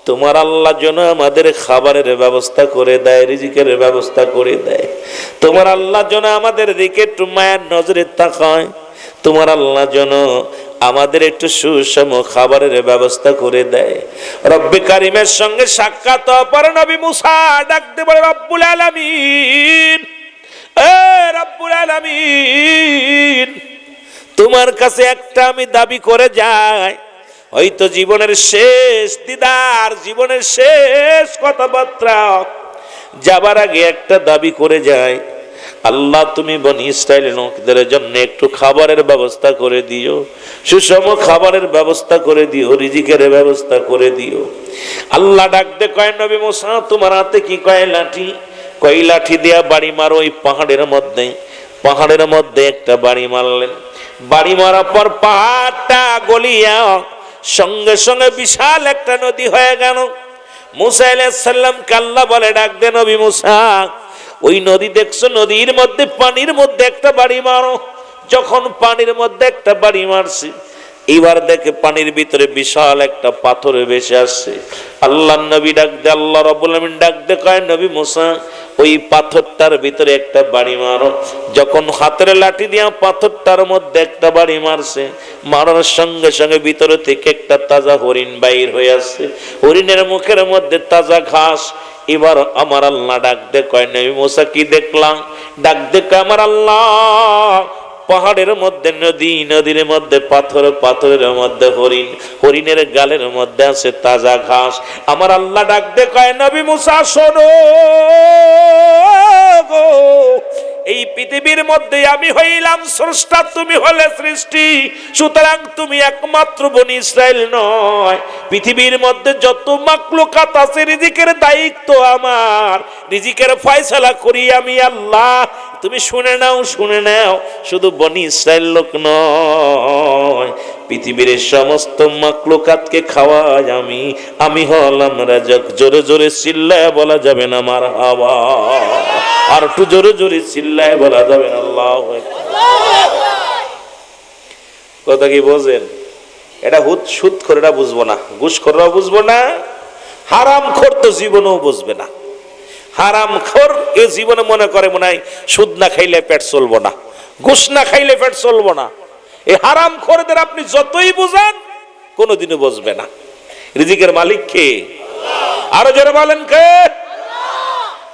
Speaker 1: তোমার আল্লাহ যেন আমাদের খাবারের ব্যবস্থা করে দেয়, রিজিকের ব্যবস্থা করে দেয়। তোমার আল্লাহ যেন আমাদের দিকে একটু মায়ের নজরে তাকায়। তোমার আল্লাহ যেন আমাদের একটু সুষম খাবারের ব্যবস্থা করে দেয়। রব্বে কারিমের সঙ্গে সাক্ষাৎ পর নবী মুসা ডাকতে বলে, রব্বুল আলামিন, এ রব্বুল আলামিন, তোমার কাছে একটা আমি দাবি করে যাই, হয়তো জীবনের শেষ দিদার, জীবনের শেষ কথাবার্তা যাবার আগে একটা দাবি করে যায়, আল্লাহ তুমি বনি ইসরাইলের লোকদের জন্য একটু খাবারের ব্যবস্থা করে দিও, সুষম খাবারের ব্যবস্থা করে দিও, রিজিকের ব্যবস্থা করে দিও। আল্লাহ ডাকতে কয়, নবী মুসা তোমার হাতে কি? কয় লাঠি। কয় লাঠি দিয়া বাড়ি মারো ওই পাহাড়ের মধ্যে। পাহাড়ের মধ্যে একটা বাড়ি মারলেন। বাড়ি মারার পর পাহাড়টা গলিয়া সঙ্গে সঙ্গে বিশাল একটা নদী হয়ে গেল। মুসা আলাইহিস সালামকে আল্লাহ বলে, ডাক দে নবী মুসা, ওই নদী দেখছো, নদীর মধ্যে পানির মধ্যে একটা বাড়ি মারো। যখন পানির মধ্যে একটা বাড়ি মারছি, এবার দেখে পানির ভিতরে বিশাল একটা পাথর ভেসে আসছে। আল্লাহ নবী ডাক দে, আল্লাহ রাব্বুল আলামিন ডাক দে, কয় নবী মুসা ওই পাথরটার ভিতরে একটা বাড়ি মারো। যখন হাতের লাঠি দিয়া পাথরটার মধ্যে একটা বাড়ি মারছে, মারার সঙ্গে সঙ্গে ভিতরে থেকে একটা তাজা হরিণ বাইর হয়ে আসছে। হরিণের মুখের মধ্যে তাজা ঘাস। এবার আমার আল্লাহ ডাক দে, কয় নবী মুসা কি দেখলাম? ডাক দে, আমার আল্লাহ পাহাড়ের মধ্যে নদী, নদীর মধ্যে পাথর, পাথরের মধ্যে হরিণ, হরিণের গালের মধ্যে আছে তাজা ঘাস। আমার আল্লাহ ডাক দে, কয় নবী মুসা শোনো, এই পৃথিবীর মধ্যে আমি হইলাম স্রষ্টা, তুমি হলে সৃষ্টি, সুতরাং তুমি একমাত্র বনি ইসরাইল নয়, পৃথিবীর মধ্যে যত মাখলুকাত আছে রিজিকের দায়িত্ব আমার, রিজিকের ফয়সালা করি আমি আল্লাহ। তুমি শুনে নাও, শুনে নাও, শুধু বনি ইসরাইল লোক নয়, পৃথিবীর সমস্ত মাখলুকাতকে খাওয়াই আমি। আমি হলাম রাজাক। জোরে জোরে চিল্লায় বলা যাবে না মারহাবা? আর একটু জোরে জোরে চিল্লায় বলা যাবে না আল্লাহু আকবার? কথা কি বোঝেন? এটা সুদ খোরেরা বুঝবো না, ঘুষ খোররা বুঝবো না, হারাম খোর তো জীবনেও বুঝবে না। হারাম খোর এ জীবনে মনে করে মনে হয় সুদ না খাইলে পেট চলবো না, ঘুষ না খাইলে পেট চলবো না। এই হারাম খোরদের আপনি যতই বুঝান কোনোদিনও বুঝবে না। রিজিকের মালিক কে? আরো জোরে বলেন কে?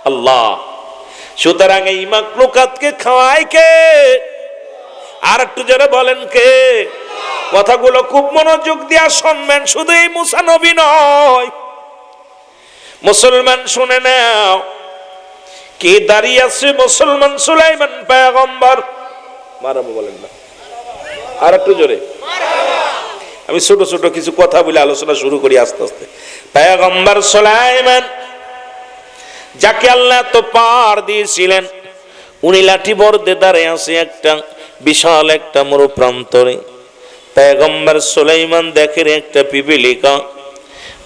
Speaker 1: আল্লাহ। সুতরাং এই মাখলুকাতকে খাওয়ায় কে? আর একটু জোরে বলেন কে? কথাগুলো খুব মনোযোগ দিয়া শুনবেন। শুধু এই মুসা নবী নয়, মুসলমান শুনে নাও, কে দাঁড়িয়ে আছে? মুসলমান সুলাইমান পয়গম্বর। মারহাবা বলেন না, আর একটু জোরে। আমি ছোট ছোট কিছু কথা বলে আলোচনা শুরু করি আস্তে আস্তে। পয়গম্বর সুলাইমান, যাকে আল্লাহ তো পার দিয়েছিলেন, উনি লাঠি বর্দে দাঁড়িয়ে আছে একটা বিশাল একটা মরু প্রান্তরে। পয়গম্বর সুলাইমান দেখেন একটা পিপিলিকা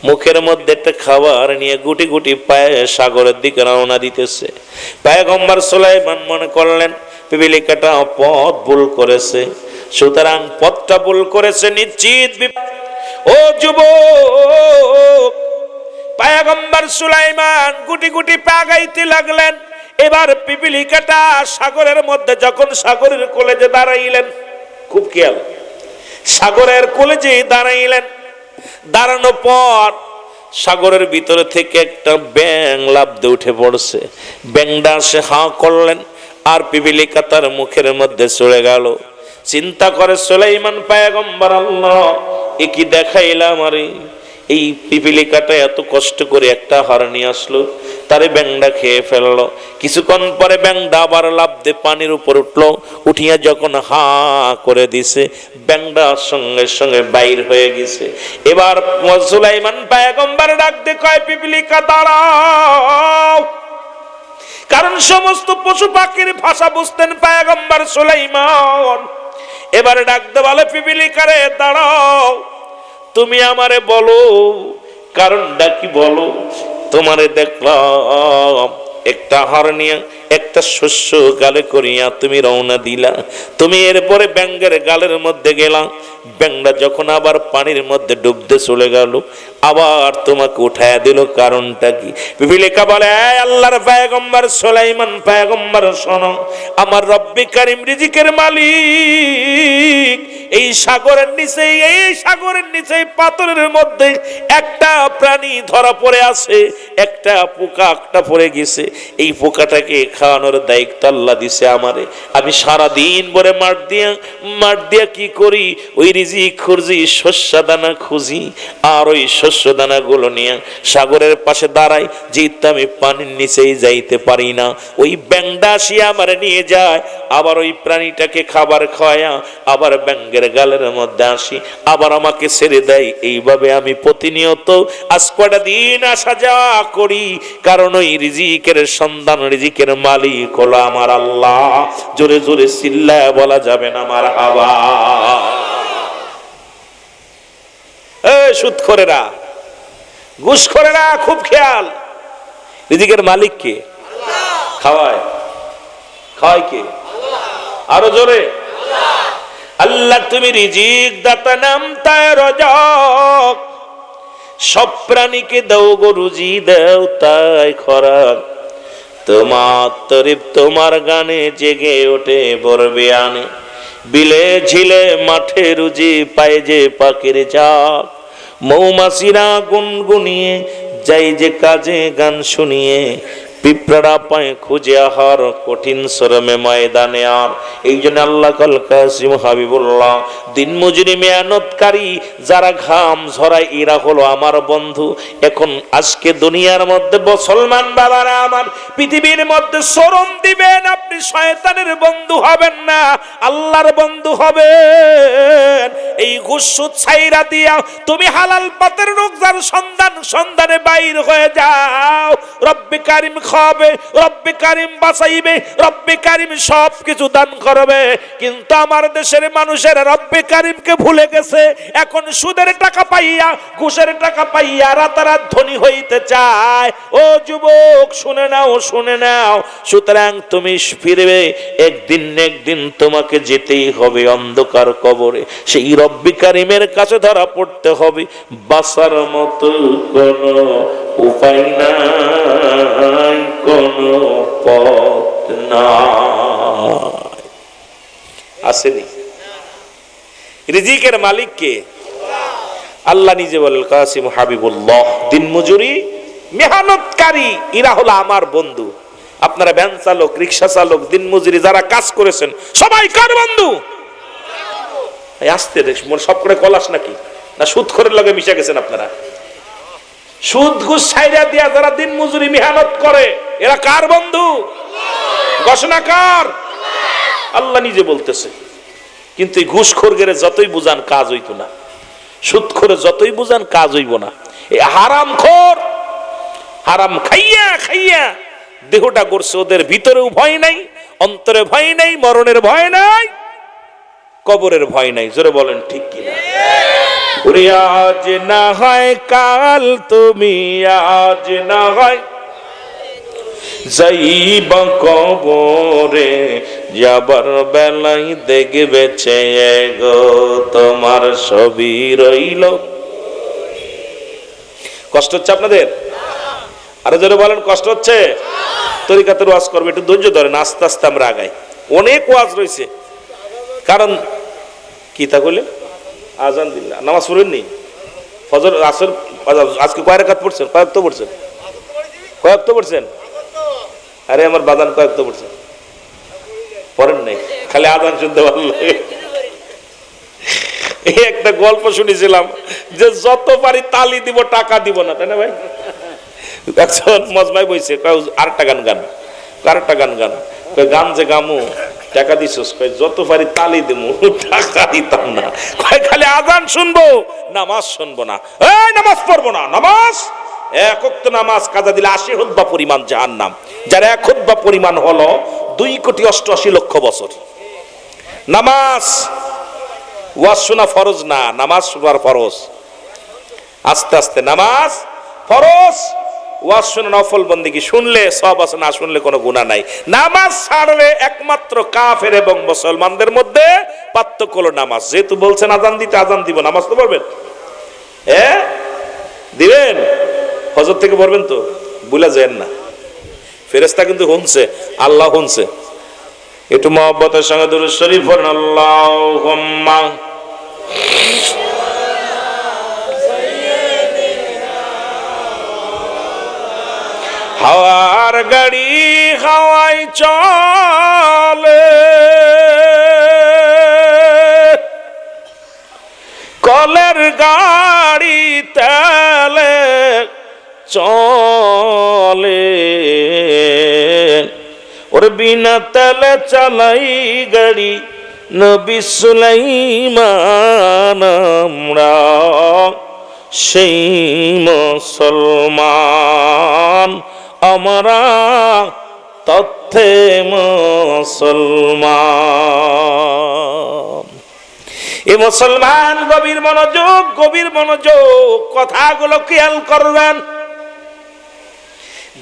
Speaker 1: মুখের মধ্যে একটা খাবার নিয়ে গুটি গুটি পায়ে সাগরের দিকে রওনা দিতেছে। পয়গম্বর সুলাইমান মনে করলেন পিপিলিকাটা পথ ভুল করেছে, সুতরাং পথটা ভুল করেছে নিশ্চিত। ও যুবক, পয়গম্বর সুলাইমান গুটি গুটি পা গাইতে লাগলেন। এবার পিপিলিকাটা সাগরের মধ্যে, যখন সাগরের কলেজে দাঁড়াইলেন, খুব খেয়াল, সাগরের কলেজে দাঁড়াইলেন, দাঁড়ানোর পর সাগরের ভিতরে থেকে একটা ব্যাঙ লাফ দিয়ে উঠে পড়ছে। ব্যাঙটা সে হাঁ করলেন আর পিপিলিকা তার মুখের মধ্যে চলে গেল। চিন্তা করে সুলাইমান পয়গম্বর, আল্লাহ এ কি দেখাইলাম? আরে এই পিপিলিকাটা এত কষ্ট করে একটা হার নিয়ে আসলো, তারে ব্যাঙটা খেয়ে ফেললো। কিছুক্ষণ পরে ব্যাঙটা আবার লাফ দিয়ে পানির উপর উঠলো, উঠিয়া যখন হা করে দিছে, ব্যাঙটা সঙ্গে সঙ্গে বাইর হয়ে গেছে। এবার সুলাইমান পয়গম্বর ডাক দিয়ে কয়, পিপিলিকা দাঁড়াও। কারণ সমস্ত পশু পাখির ভাষা বুঝতেন পয়গম্বর সুলাইমান। এবারে ডাক দিয়ে বলে, পিপিলিকা রে দাঁড়াও, তুমি আমারে বলো কারণটা কি বলো? তোমারে দেখলাম একটা হার নিয়ে একটা শস্য গালে করিয়া তুমি রওনা দিলা, তুমি এরপরে ব্যাঙের গালের মধ্যে গেলা। ব্যাঙটা যখন আবার পানির মধ্যে ডুবতে চলে গেল, আবার তোমাকে উঠায়া দিল, কারণটা কি? বিবিলিকা বলে, আল্লাহর পয়গম্বর সুলাইমান পয়গম্বর শোনো, আমার রব্বে কারীম রিজিকের মালিক এই সাগরের নিচে পাথরের মধ্যে একটা প্রাণী ধরা পড়ে আছে, একটা পোকা একটা পড়ে গেছে। এই পোকাটাকে খাওয়ানোর দায়িত্ব আল্লাহ দিছে আমারে। আমি সারা দিন ভরে মাঠ দিয়া কি করি? ওই রিজিক খুঁজি, শস্য দানা খুঁজি, আর ওই শস্য দানা গুলো নিয়ে সাগরের পাশে দাঁড়াই, যেহেতু আমি পানির নিচেই যাইতে পারি না। ওই ব্যাঙটা আসিয়া আমার নিয়ে যায়, আবার ওই প্রাণীটাকে খাবার খাওয়া, আবার ব্যাঙের গালের মধ্যে আসি, আবার আমাকে ছেড়ে দেয়। এইভাবে আমি প্রতিনিয়ত আজ কয়টা দিন আসা যাওয়া করি, কারণ ওই রিজিকের সন্ধান, রিজিকের মালিক হলো আমার আল্লাহ। জোরে জোরে চিল্লায় বলা যাবে না আমার হাওয়া। সুদখোরেরা, ঘুষখোরেরা, খুব খেয়াল, রিজিকের মালিক কে? খাওয়ায় কে? আরো জোরে, আল্লাহ। তুমি রিজিক দাতা, নাম তাই রজক, সব প্রাণীকে দাও গো রুজি, দাও তাই খোরাক। তোমার তরিফ তোমার গানে জেগে ওঠে বরবে আনে, বিলে ঝিলে মাঠে রুজি পায় যে পাখির ঝাঁক। মৌমাছিরা গুনগুনিয়ে যাই যে কাজে গান শুনিয়ে, পিঁপড়া পায় খুঁজে আহার কঠিন শ্রমে ময়দানে আর। এই জন্য আল্লাহ কাল কাসিম হাবিবুল্লাহ, দিন মজুরি মেহনতকারী যারা ঘাম ঝরায়, এরা হলো আমার বন্ধু। এখন আজকে দুনিয়ার মধ্যে মুসলমান বাবারা আমার, পৃথিবীর মধ্যে শ্রম দিবেন, আপনি শয়তানের বন্ধু হবেন না, আল্লাহর বন্ধু হবেন। এই ঘুষ সুদ ছাইরা দিয়া তুমি হালাল পথের রোজগার সন্ধানে বাইর হয়ে যাও। রব্বে কারীম খাবে, রব্বে কারীম বাঁচাইবে, রব্বে কারীম সব কিছু দান করবে। কিন্তু আমার দেশের মানুষের রব্বে কারীমকে ভুলে গেছে। এখন সুদের টাকা পাইয়া, ঘুষের টাকা পাইয়া রাতারাত ধনী হইতে চায়। ও যুবক, শুনে নাও। সুতরাং তুমি ফিরবে, একদিন তোমাকে যেতেই হবে অন্ধকার কবরে। সেই রব্বে কারীমের কাছে ধরা পড়তে হবে। বাঁচার মতো কোনো উপায় নাই, কোনো পথ নাই। আসেনি? রিজিকের মালিক কে? আল্লাহ নিজে বলেন, কাসিম হাবিবুল্লাহ, দিন মজুরি মেহনতকারী এরা হলো আমার বন্ধু। আপনারা ভ্যান চালক, রিক্সা চালক, দিন মজুরি যারা কাজ করেছেন, সবাই কার বন্ধু? আসতে সব করে কলাস নাকি? না সুদখোরের লগে মিশে গেছেন আপনারা? সুদ ঘুষ ছাইরা দিয়া যারা দিন মজুরি মেহনত করে, এরা কার বন্ধু? ঘোষণা কার? আল্লাহ নিজে বলতেছে। কিন্তু এই ঘুষখোরগের যতই বুঝান কাজ হইতো না, সুদখোরে যতই বুঝান কাজ হইব না। এই হারামখোর, হারাম খাইয়া দেহটা গড়ছে, ওদের ভিতরেও ভয় নাই, অন্তরে ভয় নাই, মরণের ভয় নাই, কবরের ভয় নাই। জোরে বলেন ঠিক কিনা? ওরে আজ না হয় কাল, তুমি আজ না হয় যাইবা কবরে, যাবার বেলায় দেখবে চেয়ে গো তোমার ছবি রইল। কষ্ট হচ্ছে আপনাদের? আরো জোরে বলেন, কষ্ট হচ্ছে? তরিকাতের ওয়াজ করবে, একটু ধৈর্য ধরেন, আস্তে আস্তে আমরা আগাই। অনেক ওয়াজ রয়েছে। কারণ কি তা কইলে আজান দিন, নামাজ পড়েননি, ফজর আসর আজকে কয় রাকাত পড়ছেন? কয়েকটা পড়ছেন? আরে আমার বাদান কয়েকটা পড়ছেন? পড়েন নাই, খালি আজান শুনতে ভালো লাগে। এই একটা গল্প শুনেছিলাম যে যত পারি তালি দিব, টাকা দিব না, তাই না ভাই? একজন মজমায় বইছে, আরেকটা গান গান যে গামু, টাকা দিছস? যত পারি তালি দিমু, টাকা দিতাম না। খালি আজান শুনবো, নামাজ শুনবো না, নামাজ পড়বো না। নামাজ এক ওয়াক্ত নামাজ কাজা দিলে 80 হুতবা পরিমাণ জাহান্নাম, যার এক হুতবা পরিমাণ হলো 2,88,00,000 বছর। নামাজ ওয়াজ শোনা ফরজ না, নামাজ শোনার ফরজ। আস্তে আস্তে নামাজ ফরজ, ওয়াজ শুনে নফল বন্দেগী শুনলে সব আছে, না শুনলে কোনো গুনাহ নাই। নামাজ ছাড়লে একমাত্র কাফের এবং মুসলমানদের মধ্যে পার্থক্য হলো নামাজ। যেহেতু বলছেন আজান দিতে, আজান দিব, নামাজ তো পড়বেন, হ্যাঁ দিবেন, হজর থেকে পড়বেন তো, ভুলে যাবেন না। ফেরেশতা কিন্তু শুনছে, আল্লাহ শুনছে। একটু মহব্বতের সঙ্গে দুরূদ শরীফ পড়ুন, আল্লাহুম্মা হাওয়ার গাড়ি হাওয়াই চলে, কলের গাড়ি তেলে চলে, ওর বিনা তেলে চালাই গাড়ি নবী সুলাইমান আমরা সেই মুসলমান আমরা তথ্যে মুসলমান। এই মুসলমান গভীর মনোযোগ, গভীর মনোযোগ, কথাগুলো খেয়াল করবেন।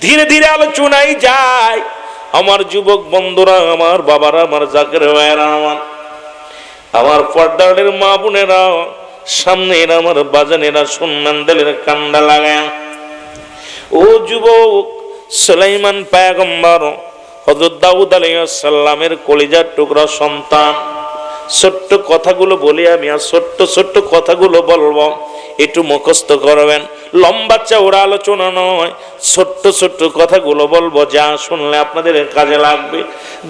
Speaker 1: ধীরে ধীরে আলোচনায় যায়। আমার যুবক বন্ধুরা, আমার বাবারা, আমার জাকের ভাইয়েরা, আমার পর্দারের মা বোনেরা, সামনে আমার বাজানেরা, শুনবেন দিলের কান্ডা লাগায়। ও যুবক, সুলাইমান পয়গম্বর হযরত দাউদ আলাইহিস সালামের কলিজার টুকরা সন্তান। ছোট্ট কথাগুলো বলি আমি, আর ছোট্ট ছোট্ট কথাগুলো বলবো, একটু মুখস্থ করবেন। লম্বা চওড়া আলোচনা নয়, ছোট্ট ছোট্ট কথাগুলো বলবো, যা শুনলে আপনাদের কাজে লাগবে।